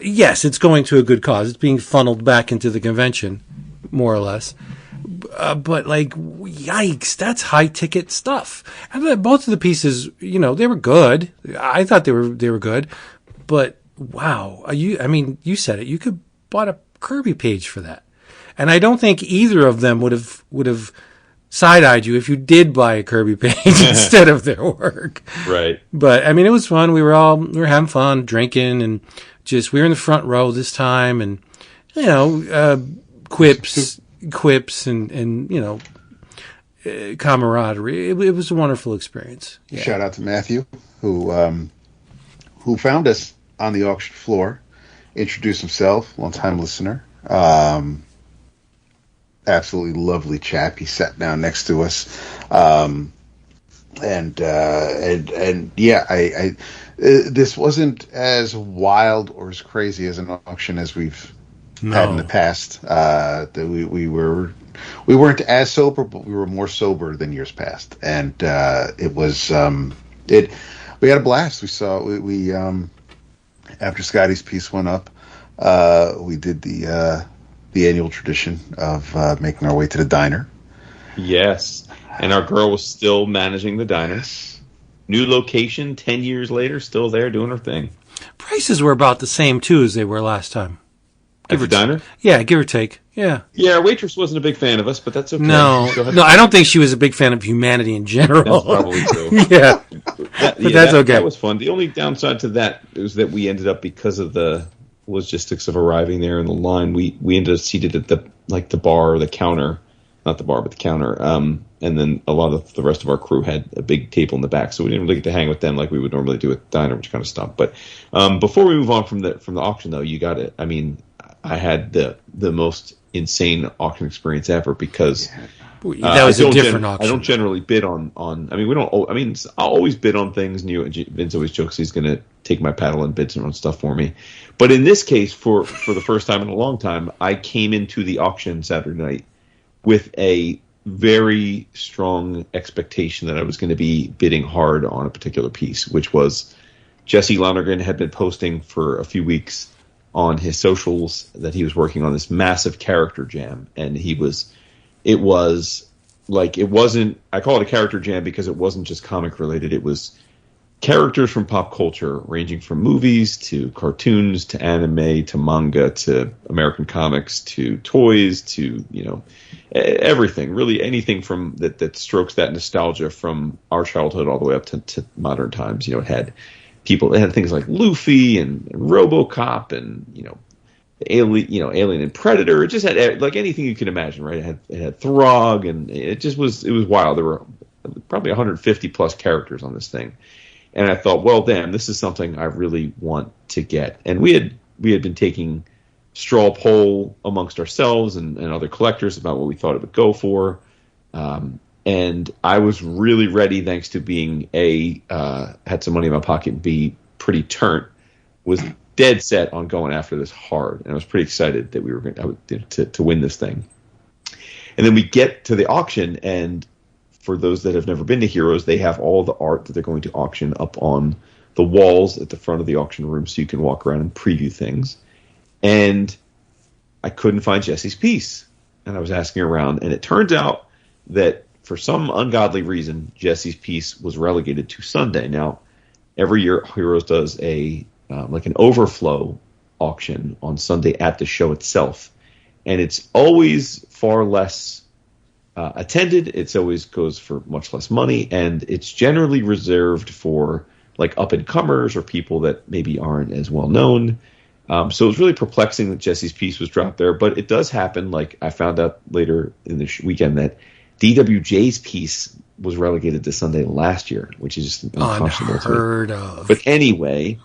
Yes, it's going to a good cause. It's being funneled back into the convention, more or less. But like, yikes, that's high ticket stuff. And then both of the pieces, they were good. I thought they were good, but wow, you said it. You could bought a Kirby page for that, and I don't think either of them would have side-eyed you if you did buy a Kirby page instead of their work. Right. But I mean, it was fun. We were having fun, drinking, and we were in the front row this time, and quips and camaraderie. It was a wonderful experience. Yeah. Shout out to Matthew, who found us on the auction floor, introduced himself, long-time listener. Absolutely lovely chap. He sat down next to us, and yeah, I this wasn't as wild or as crazy as an auction as we've had in the past. That we weren't as sober, but we were more sober than years past, and it was we had a blast. We after Skottie's piece went up, we did the annual tradition of making our way to the diner. Yes, and our girl was still managing the diner. Yes. New location, 10 years later, still there doing her thing. Prices were about the same too as they were last time. At the diner? Yeah, give or take. Yeah. Yeah, our waitress wasn't a big fan of us, but that's okay. No, I don't think she was a big fan of humanity in general. That's probably true. Yeah. That's okay. That was fun. The only downside to that was that we ended up, because of the logistics of arriving there in the line, we ended up seated at the bar or the counter, not the bar but the counter, and then a lot of the rest of our crew had a big table in the back, so we didn't really get to hang with them like we would normally do at the diner, which kind of stunk. But before we move on from the auction, though, you got it. I mean, I had the most insane auction experience ever, because that was a different auction. I don't generally bid on. I mean, we don't. I mean, I'll always bid on things. And Vince always jokes he's going to take my paddle and bid on stuff for me. But in this case, for the first time in a long time, I came into the auction Saturday night with a very strong expectation that I was going to be bidding hard on a particular piece, which was Jesse Lonergan had been posting for a few weeks on his socials that he was working on this massive character jam, and it wasn't, I call it a character jam because it wasn't just comic related. It was characters from pop culture, ranging from movies to cartoons to anime to manga to American comics to toys to, everything, really anything from that strokes that nostalgia from our childhood all the way up to modern times. It had things like Luffy and RoboCop and, Alien and Predator. It just had like anything you could imagine, right? It had Throg, and it was wild. There were probably 150 plus characters on this thing. And I thought, well, damn, this is something I really want to get. And we had been taking straw poll amongst ourselves and other collectors about what we thought it would go for. And I was really ready, thanks to being had some money in my pocket and B, pretty turnt, was dead set on going after this hard. And I was pretty excited that we were going to win this thing. And then we get to the auction, and for those that have never been to Heroes, they have all the art that they're going to auction up on the walls at the front of the auction room, so you can walk around and preview things. And I couldn't find Jesse's piece. And I was asking around, and it turns out that for some ungodly reason, Jesse's piece was relegated to Sunday. Now, every year Heroes does an overflow auction on Sunday at the show itself. And it's always far less attended. It always goes for much less money, and it's generally reserved for like up-and-comers or people that maybe aren't as well known. So it was really perplexing that Jesse's piece was dropped there, but it does happen. Like I found out later in the weekend that DWJ's piece was relegated to Sunday last year, which is just unconscionable. Unheard of. But anyway,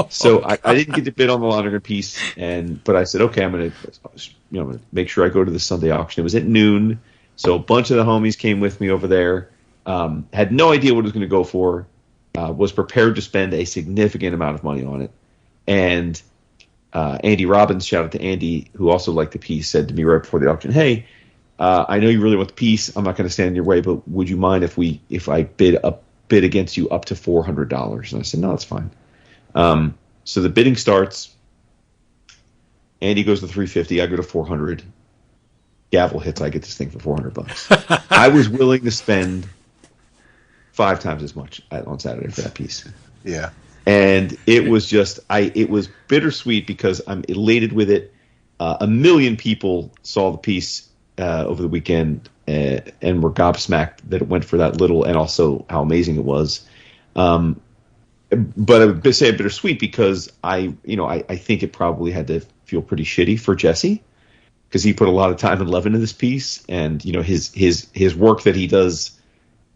so I didn't get to bid on the Lonergan piece, but I said, okay, I'm going to make sure I go to the Sunday auction. It was at noon. So a bunch of the homies came with me over there, had no idea what it was going to go for, was prepared to spend a significant amount of money on it. And Andy Robbins, shout out to Andy, who also liked the piece, said to me right before the auction, hey, I know you really want the piece. I'm not going to stand in your way, but would you mind if I bid against you up to $400? And I said, no, that's fine. So the bidding starts. Andy goes to $350. I go to $400. gavel hits, I get this thing for $400. I was willing to spend 5 times as much on Saturday for that piece. Yeah. And it was just, it was bittersweet because I'm elated with it. 1 million people saw the piece over the weekend and were gobsmacked that it went for that little, and also how amazing it was. But I would say bittersweet because I think it probably had to feel pretty shitty for Jesse because he put a lot of time and love into this piece, and his work that he does,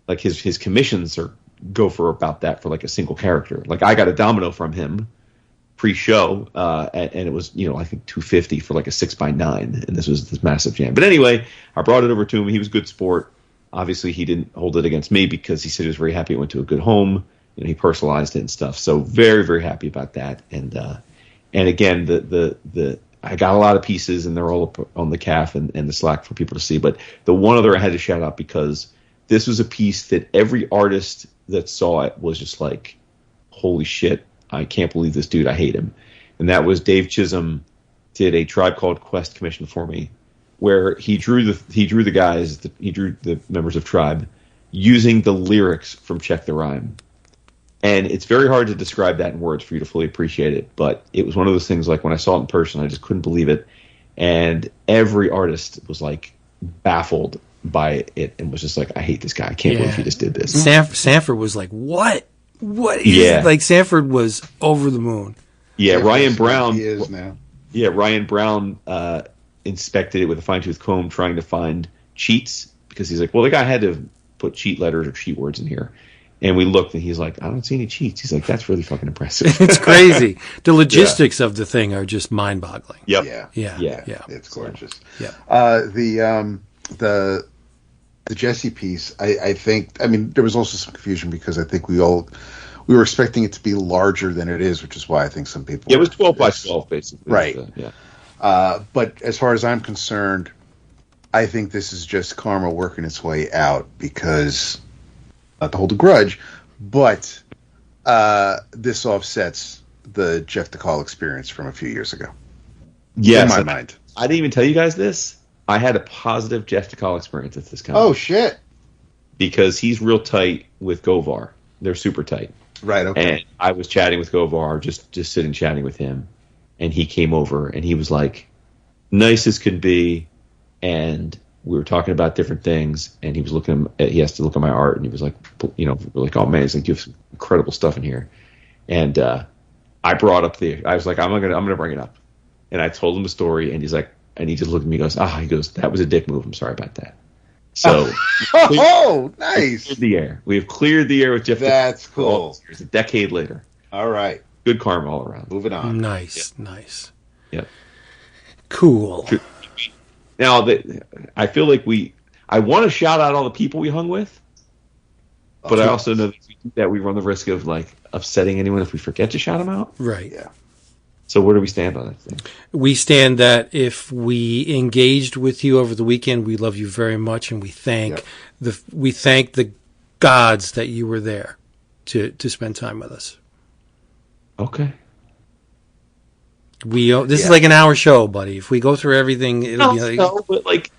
like his commissions go for about that for like a single character. Like I got a domino from him pre-show, and it was I think $250 for like a 6x9, and this was this massive jam. But anyway, I brought it over to him. He was a good sport. Obviously, he didn't hold it against me because he said he was very happy it went to a good home. He personalized it and stuff. So very, very happy about that. And again, the I got a lot of pieces, and they're all up on the calf and the Slack for people to see. But the one other I had to shout out because this was a piece that every artist that saw it was just like, holy shit, I can't believe this dude. I hate him. And that was Dave Chisholm did a Tribe Called Quest commission for me, where he drew the guys, he drew the members of Tribe using the lyrics from Check the Rhyme. And it's very hard to describe that in words for you to fully appreciate it. But it was one of those things, like when I saw it in person, I just couldn't believe it. And every artist was like baffled by it and was just like, I hate this guy. I can't believe he just did this. Sanford was like, what? What is like Sanford was over the moon. Yeah, Ryan Brown. He is now. Yeah, Ryan Brown inspected it with a fine-tooth comb trying to find cheats because he's like, well, the guy had to put cheat letters or cheat words in here. And we looked, and he's like, I don't see any cheats. He's like, that's really fucking impressive. It's crazy. The logistics of the thing are just mind-boggling. Yep. Yeah. It's gorgeous. Yeah. The Jesse piece, I think, I mean, there was also some confusion because I think we were expecting it to be larger than it is, which is why I think some people. Yeah, it was 12 by 12, basically. Right. Yeah. But as far as I'm concerned, I think this is just karma working its way out because, not to hold a grudge, but this offsets the Jeff DeCall experience from a few years ago. Yes. In my mind. I didn't even tell you guys this. I had a positive Jeff DeCall experience at this con. Oh, shit. Because he's real tight with Govar. They're super tight. Right, okay. And I was chatting with Govar, just sitting chatting with him. And he came over, and he was like, nice as could be. And we were talking about different things. And he was he has to look at my art. And he was like, we're like, oh, man, he's like, you have some incredible stuff in here. And I brought up I was like, I'm gonna bring it up. And I told him the story, and he's like, and he just looked at me and goes, that was a dick move. I'm sorry about that. So, nice. We have cleared the air with Jeff. That's cool. It's a decade later. All right. Good karma all around. Moving on. Nice. Yeah. Cool. Now, I feel like I want to shout out all the people we hung with, but I also know that if we do that, we run the risk of like upsetting anyone if we forget to shout them out. Right. Yeah. So where do we stand on that thing? We stand that if we engaged with you over the weekend, we love you very much, and we thank the gods that you were there to spend time with us. Okay. This is like an hour show, buddy. If we go through everything, it'll be like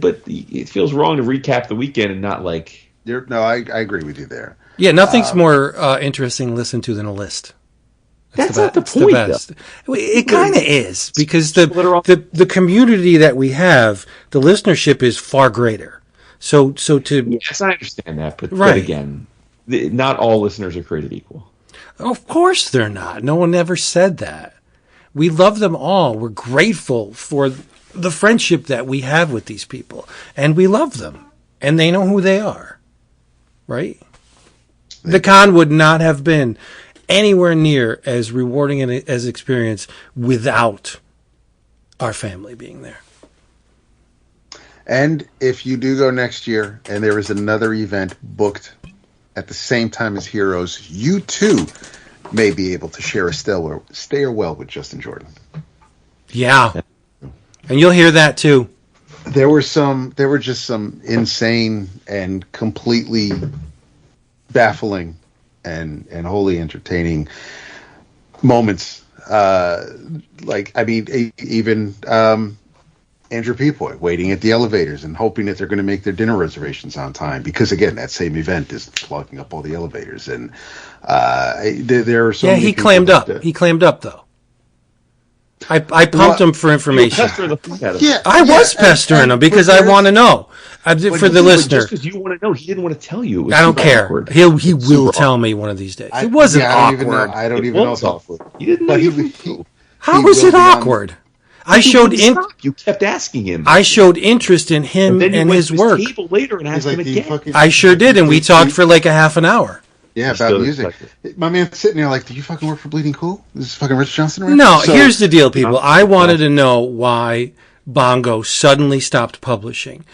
but it feels wrong to recap the weekend and not like. I agree with you there. Yeah, nothing's more interesting to listen to than a list. That's not the point, the best. It kind of is because the community that we have, the listenership is far greater. So to yes, I understand that, but again, not all listeners are created equal. Of course they're not. No one ever said that. We love them all. We're grateful for the friendship that we have with these people, and we love them, and they know who they are. Right? The con would not have been anywhere near as rewarding as experience without our family being there. And if you do go next year and there is another event booked at the same time as Heroes, you too may be able to share a stairwell with Justin Jordan. Yeah. And you'll hear that too. There were just some insane and completely baffling and wholly entertaining moments. Even Andrew Pepoy waiting at the elevators and hoping that they're going to make their dinner reservations on time because, again, that same event is clogging up all the elevators. And there are so many he people claimed up. He claimed up, though. I pumped him for information. I was pestering him because I want to know. For the listener. Just because you want to know, he didn't want to tell you. I don't care. Awkward. He will tell me one of these days. It wasn't awkward. I don't even know if it's awkward. You didn't know. How was it awkward? I showed You kept asking him. I showed interest in him and his work. Table later and asked him again. I sure did, and we talked for like a half an hour. Yeah, about music. My man's sitting there like, "Do you fucking work for Bleeding Cool? Is this fucking Rich Johnson?" Right? No, here's the deal, people. I wanted to know why Bongo suddenly stopped publishing.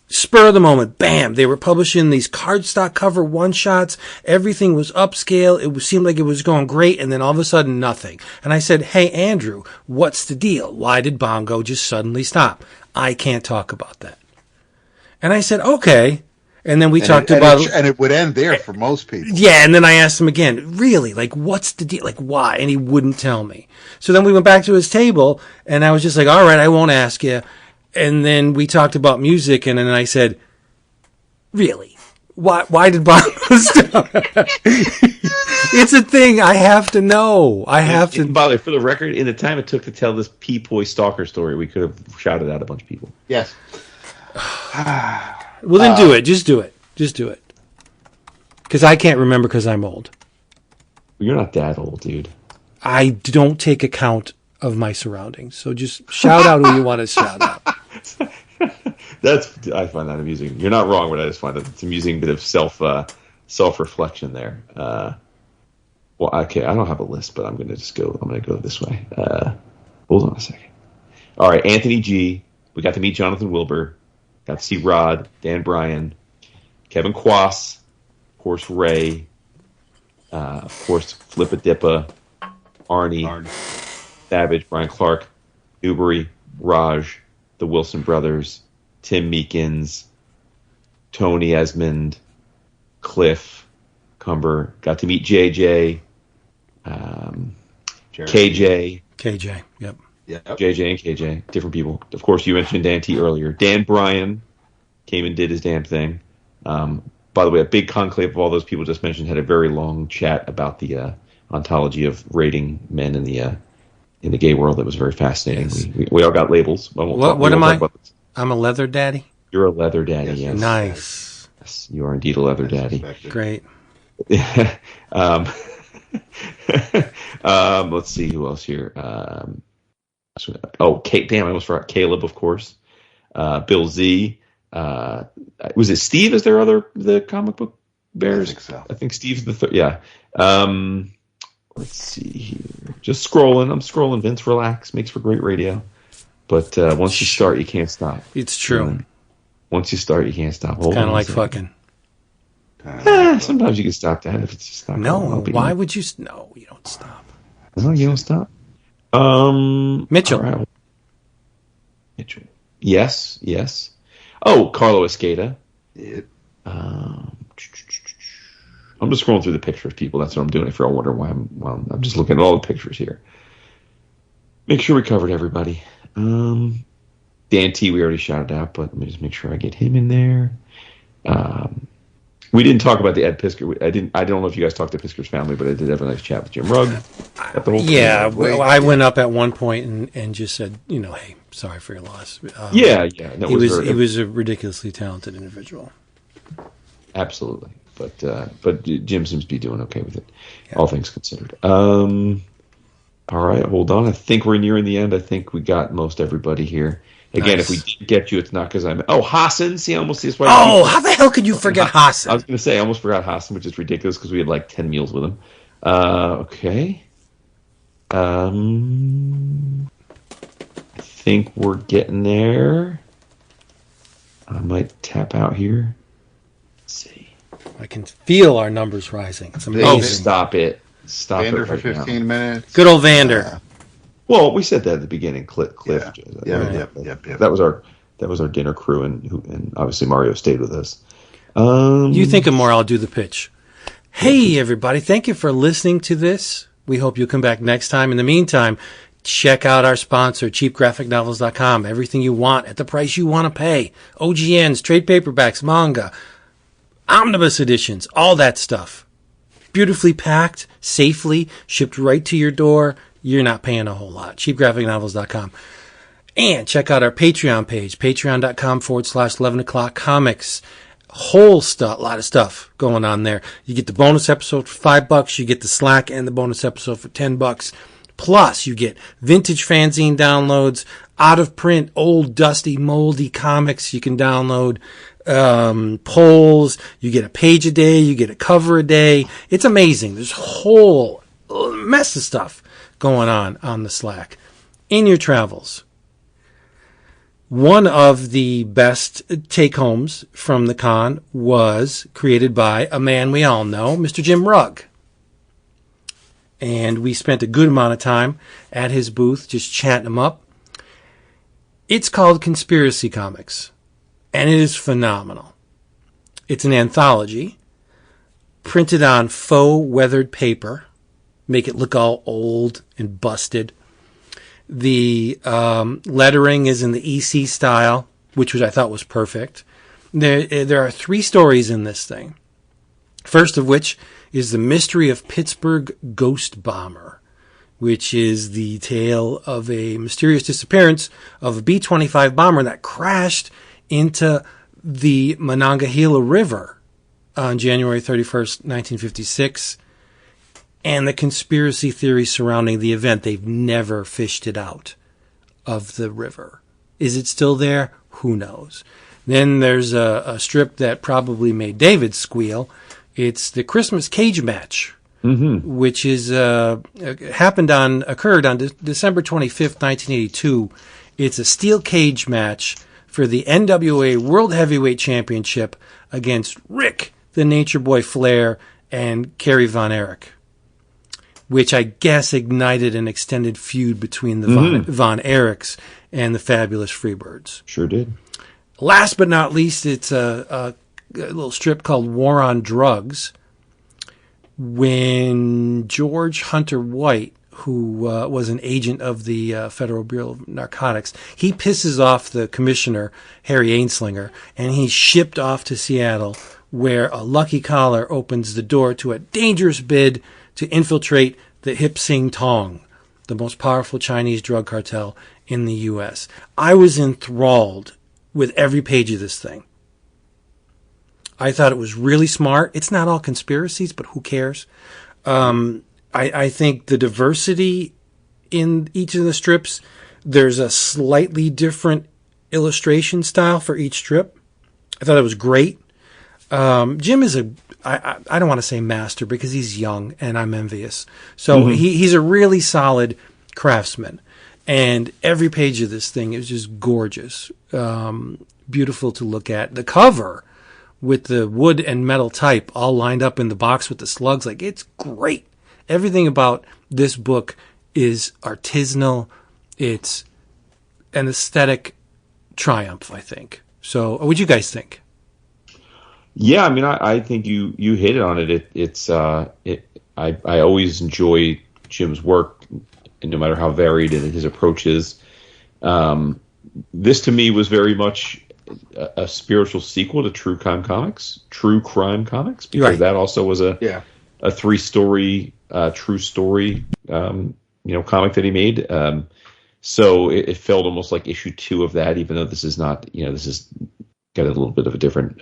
Spur of the moment, bam! They were publishing these cardstock cover one-shots. Everything was upscale. It seemed like it was going great, and then all of a sudden, nothing. And I said, "Hey, Andrew, what's the deal? Why did Bongo just suddenly stop?" I can't talk about that. And I said, "Okay." And then we talked about... And it would end there for most people. Yeah, and then I asked him again, really, like, what's the deal? Like, why? And he wouldn't tell me. So then we went back to his table, and I was just like, all right, I won't ask you. And then we talked about music, and then I said, really? Why did Bongo stop? It's a thing. I have to know. By the way, for the record, in the time it took to tell this Pepoy stalker story, we could have shouted out a bunch of people. Yes. Well, then do it. Just do it. Just do it. Because I can't remember because I'm old. You're not that old, dude. I don't take account of my surroundings. So just shout out who you want to shout out. I find that amusing. You're not wrong, but I just find that it's an amusing bit of self-reflection there. Well, okay, I don't have a list, but I'm going to go this way. Hold on a second. All right, Anthony G. We got to meet Jonathan Wilbur. Got to see Rod, Dan Bryan, Kevin Quass, of course Ray, of course Flippa Dippa, Arnie, Savage, Brian Clark, Newbury, Raj, the Wilson brothers, Tim Meekins, Tony Esmond, Cliff, Cumber. Got to meet JJ, KJ. KJ, yep. Yeah, JJ and KJ, different people. Of course, you mentioned Dan T earlier. Dan Bryan came and did his damn thing. By the way, a big conclave of all those people just mentioned had a very long chat about the ontology of rating men in the gay world. That was very fascinating. Yes. We all got labels. What am I? I'm a leather daddy? You're a leather daddy, yes. Nice. Yes, you are indeed a leather daddy. Great. Let's see who else here. Damn, I almost forgot Caleb, of course. Bill Z. Was it Steve? Is there the comic book bears? I think so. I think Steve's the third. Yeah. Let's see here. Just scrolling. I'm scrolling. Vince, relax. Makes for great radio. But once you start, you can't stop. It's true. Once you start, you can't stop. It's kind of like fucking. Sometimes you can stop that if it's just not. No, why would you? No, you don't stop. No, you don't stop. Mitchell. Right. Mitchell. Yes. Oh, Carlo Escada. Yep. I'm just scrolling through the pictures, people. That's what I'm doing. If you're all wondering why I'm just looking at all the pictures here. Make sure we covered everybody. Dan T, we already shouted out, but let me just make sure I get him in there. We didn't talk about the Ed Pisker. I don't know if you guys talked to Pisker's family, but I did have a nice chat with Jim Rugg. I went up at one point and just said, hey, sorry for your loss. He was a ridiculously talented individual. Absolutely, but Jim seems to be doing okay with it, all things considered. All right, hold on. I think we're nearing the end. I think we got most everybody here. Again, If we didn't get you, it's not because I'm... Oh, Hassan. See, I almost... how the hell could you forget Hassan? I was going to say, I almost forgot Hassan, which is ridiculous because we had like 10 meals with him. Okay. I think we're getting there. I might tap out here. Let's see. I can feel our numbers rising. It's amazing. Oh, stop it. Stop Vander it right for 15 now. minutes. Good old Vander. Well, we said that at the beginning. Cliff. Yep. That was our dinner crew, and obviously Mario stayed with us. You think of more, I'll do the pitch. Hey, everybody! Thank you for listening to this. We hope you'll come back next time. In the meantime, Check out our sponsor, cheapgraphicnovels.com. Everything you want at the price you want to pay. OGNs, trade paperbacks, manga, omnibus editions, all that stuff. Beautifully packed, safely, shipped right to your door. You're not paying a whole lot. cheapgraphicnovels.com. And check out our Patreon page, patreon.com/11 o'clock comics. Whole stuff, a lot of stuff going on there. You get the bonus episode for $5. You get the Slack and the bonus episode for $10. Plus, you get vintage fanzine downloads, out of print, old, dusty, moldy comics you can download, polls. You get a page a day. You get a cover a day. It's amazing. There's a whole mess of stuff going on the Slack. In your travels, one of the best take-homes from the con was created by a man we all know, Mr. Jim Rugg. And we spent a good amount of time at his booth just chatting him up. It's called Conspiracy Comics, and it is phenomenal. It's an anthology printed on faux weathered paper, make it look all old and busted. The lettering is in the EC style, which I thought was perfect. There are 3 stories in this thing. First of which is The Mystery of Pittsburgh Ghost Bomber, which is the tale of a mysterious disappearance of a B-25 bomber that crashed into the Monongahela River on January 31st, 1956, and the conspiracy theory surrounding the event. They've never fished it out of the river. Is it still there? Who knows? Then there's a strip that probably made David squeal. It's the Christmas Cage Match, which is occurred on December 25th, 1982. It's a steel cage match for the NWA World Heavyweight Championship against Rick the Nature Boy Flair and Kerry Von Erich, which I guess ignited an extended feud between the Von Erichs and the Fabulous Freebirds. Sure did. Last but not least, it's a little strip called War on Drugs. When George Hunter White, who was an agent of the Federal Bureau of Narcotics, he pisses off the commissioner, Harry Ainslinger, and he's shipped off to Seattle, where a lucky caller opens the door to a dangerous bid to infiltrate the Hip Sing Tong, the most powerful Chinese drug cartel in the U.S. I was enthralled with every page of this thing. I thought it was really smart. It's not all conspiracies, but who cares? I think the diversity in each of the strips, there's a slightly different illustration style for each strip. I thought it was great. Jim is I don't want to say master because he's young and I'm envious. So he's a really solid craftsman. And every page of this thing is just gorgeous. Beautiful to look at. The cover with the wood and metal type all lined up in the box with the slugs, like, it's great. Everything about this book is artisanal. It's an aesthetic triumph, I think. So what'd you guys think? Yeah, I mean, I think you hit it on it. I always enjoy Jim's work, and no matter how varied his approach is. This to me was very much a spiritual sequel to True Crime Comics, because that also was a 3-story true story comic that he made. So it felt almost like issue 2 of that, even though this is not, this is got a little bit of a different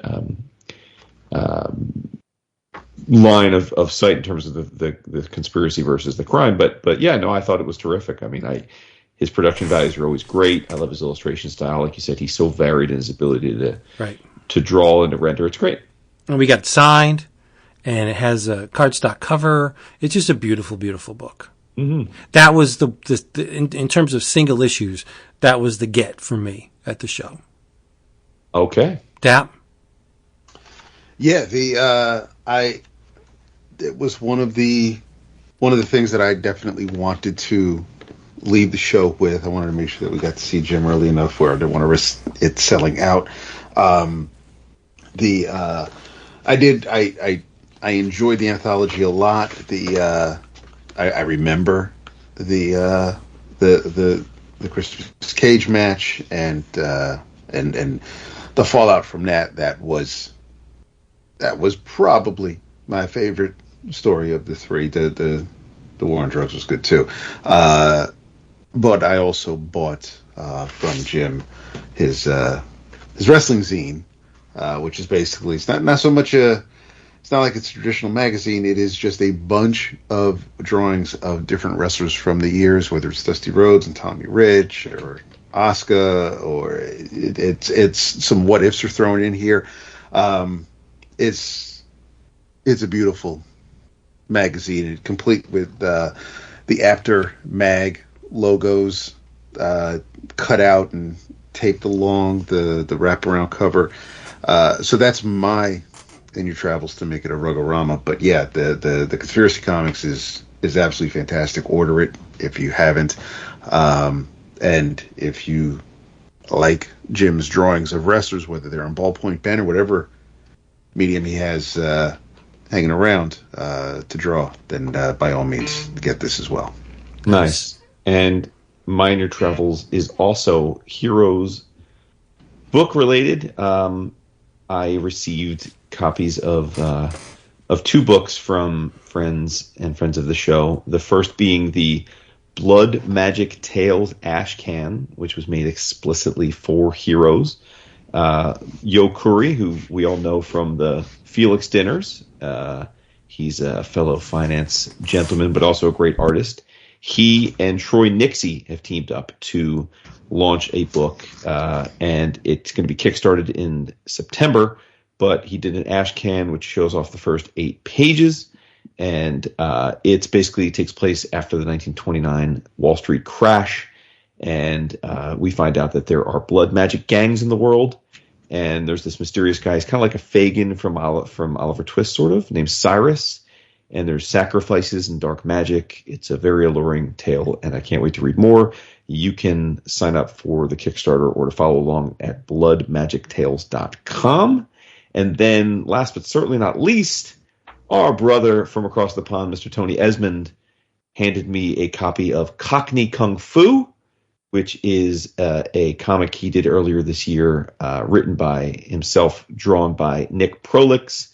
line of sight in terms of the conspiracy versus the crime. But yeah, no, I thought it was terrific. I mean, his production values are always great. I love his illustration style. Like you said, he's so varied in his ability to draw and to render. It's great. And we got it signed, and it has a cardstock cover. It's just a beautiful, beautiful book. Mm-hmm. That was in terms of single issues, that was the get for me at the show. Okay. Dap? Yeah, it was one of the things that I definitely wanted to leave the show with. I wanted to make sure that we got to see Jim early enough where I didn't want to risk it selling out. I enjoyed the anthology a lot. I remember the the Christmas Cage match and the fallout from that was probably my favorite story of the three. The War on Drugs was good too, but I also bought from Jim his wrestling zine, which is basically, it's not so much it's not like it's a traditional magazine. It is just a bunch of drawings of different wrestlers from the years, whether it's Dusty Rhodes and Tommy Rich or Asuka, or it's some what ifs are thrown in here. It's a beautiful magazine, complete with the Apter Mag logos cut out and taped along the wraparound cover. So that's my in your travels to make it a Rugorama. But yeah, the Conspiracy Comics is absolutely fantastic. Order it if you haven't. And if you like Jim's drawings of wrestlers, whether they're on ballpoint pen or whatever medium he has hanging around to draw, then by all means get this as well. Nice. And Minor Travels is also Heroes book related. I received copies of 2 books from friends of the show. The first being the Blood Magic Tales Ash Can, which was made explicitly for Heroes. Yo Kuri, who we all know from the Felix dinners. He's a fellow finance gentleman, but also a great artist. He and Troy Nixie have teamed up to launch a book, and it's going to be kickstarted in September. But he did an ash can, which shows off the first 8 pages, and it takes place after the 1929 Wall Street crash, and we find out that there are blood magic gangs in the world, and there's this mysterious guy. He's kind of like a Fagin from Oliver Twist, sort of, named Cyrus, and there's sacrifices and dark magic. It's a very alluring tale, and I can't wait to read more. You can sign up for the Kickstarter or to follow along at bloodmagictales.com. And then, last but certainly not least, our brother from across the pond, Mr. Tony Esmond, handed me a copy of Cockney Kung Fu, which is a comic he did earlier this year, written by himself, drawn by Nick Prolix.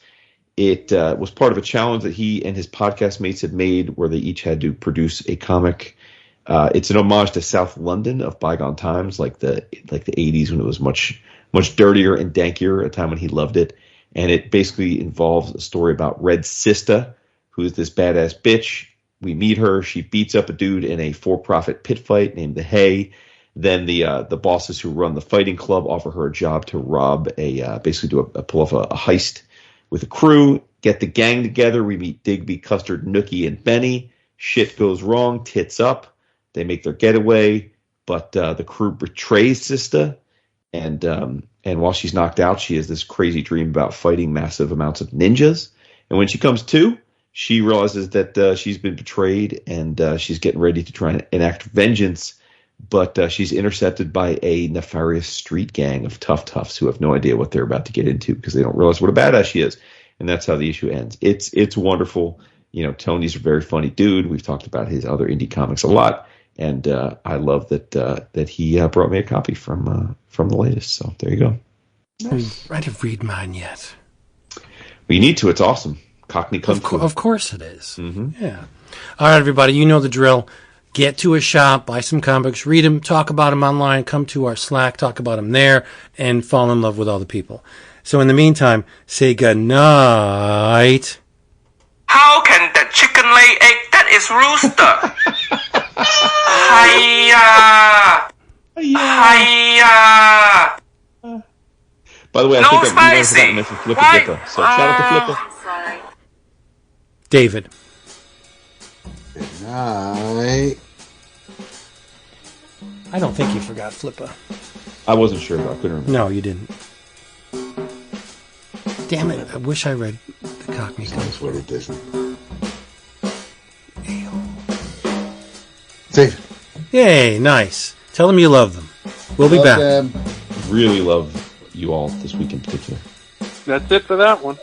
It was part of a challenge that he and his podcast mates had made, where they each had to produce a comic. It's an homage to South London of bygone times, like the 80s, when it was much dirtier and dankier, a time when he loved it. And it basically involves a story about Red Sista, who is this badass bitch. We meet her. She beats up a dude in a for-profit pit fight named The Hay. Then the bosses who run the fighting club offer her a job to rob pull off a heist with a crew, get the gang together. We meet Digby, Custard, Nookie, and Benny. Shit goes wrong, tits up. They make their getaway, but the crew betrays Sista. And while she's knocked out, she has this crazy dream about fighting massive amounts of ninjas. And when she comes to, she realizes that she's been betrayed, and she's getting ready to try and enact vengeance. But she's intercepted by a nefarious street gang of tough toughs who have no idea what they're about to get into because they don't realize what a badass she is. And that's how the issue ends. It's wonderful. You know, Tony's a very funny dude. We've talked about his other indie comics a lot. And I love that he brought me a copy from the latest. So there you go. Nice. I didn't read mine yet. Well, you need to. It's awesome. Cockney Kung Fu. Of course it is. Mm-hmm. Yeah. All right, everybody. You know the drill. Get to a shop, buy some comics, read them, talk about them online, come to our Slack, talk about them there, and fall in love with all the people. So in the meantime, say good night. How can the chicken lay egg? That is rooster. Hiya! Hiya! By the way, I No think I've spicy. forgotten to mention Flippa Why? Dippa. So shout out to Flippa. Sorry. David. Good night. I don't think you forgot Flippa. I wasn't sure, though. I couldn't remember. No, you didn't. Damn it. I wish I read the Cockney Kung That's Fu. what it isn't. Ayo. David. Yay, nice. Tell them you love them. We'll be Love back. them. Really love you all this week in particular. That's it for that one.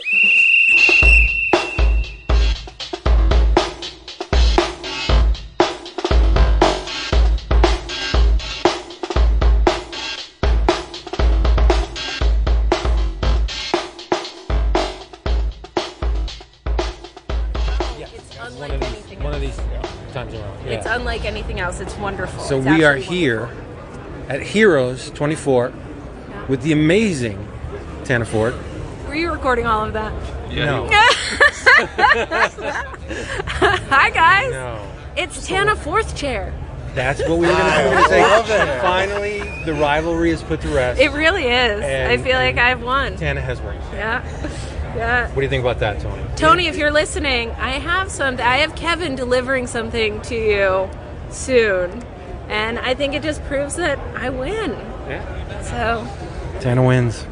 times in a row. Yeah. It's unlike anything else. It's wonderful. So It's we are absolutely here wonderful. at Heroes 24 with the amazing Tana Ford. Were you recording all of that? No. Hi, guys. No. It's Tana Fourth Chair. That's what we were going to do. We were going to say, finally, the rivalry is put to rest. It really is. And- I feel like I've won. Tana has won. Yeah. Yeah. What do you think about that, Tony? Tony, if you're listening, I have Kevin delivering something to you soon. And I think it just proves that I win. Yeah. So Tana wins.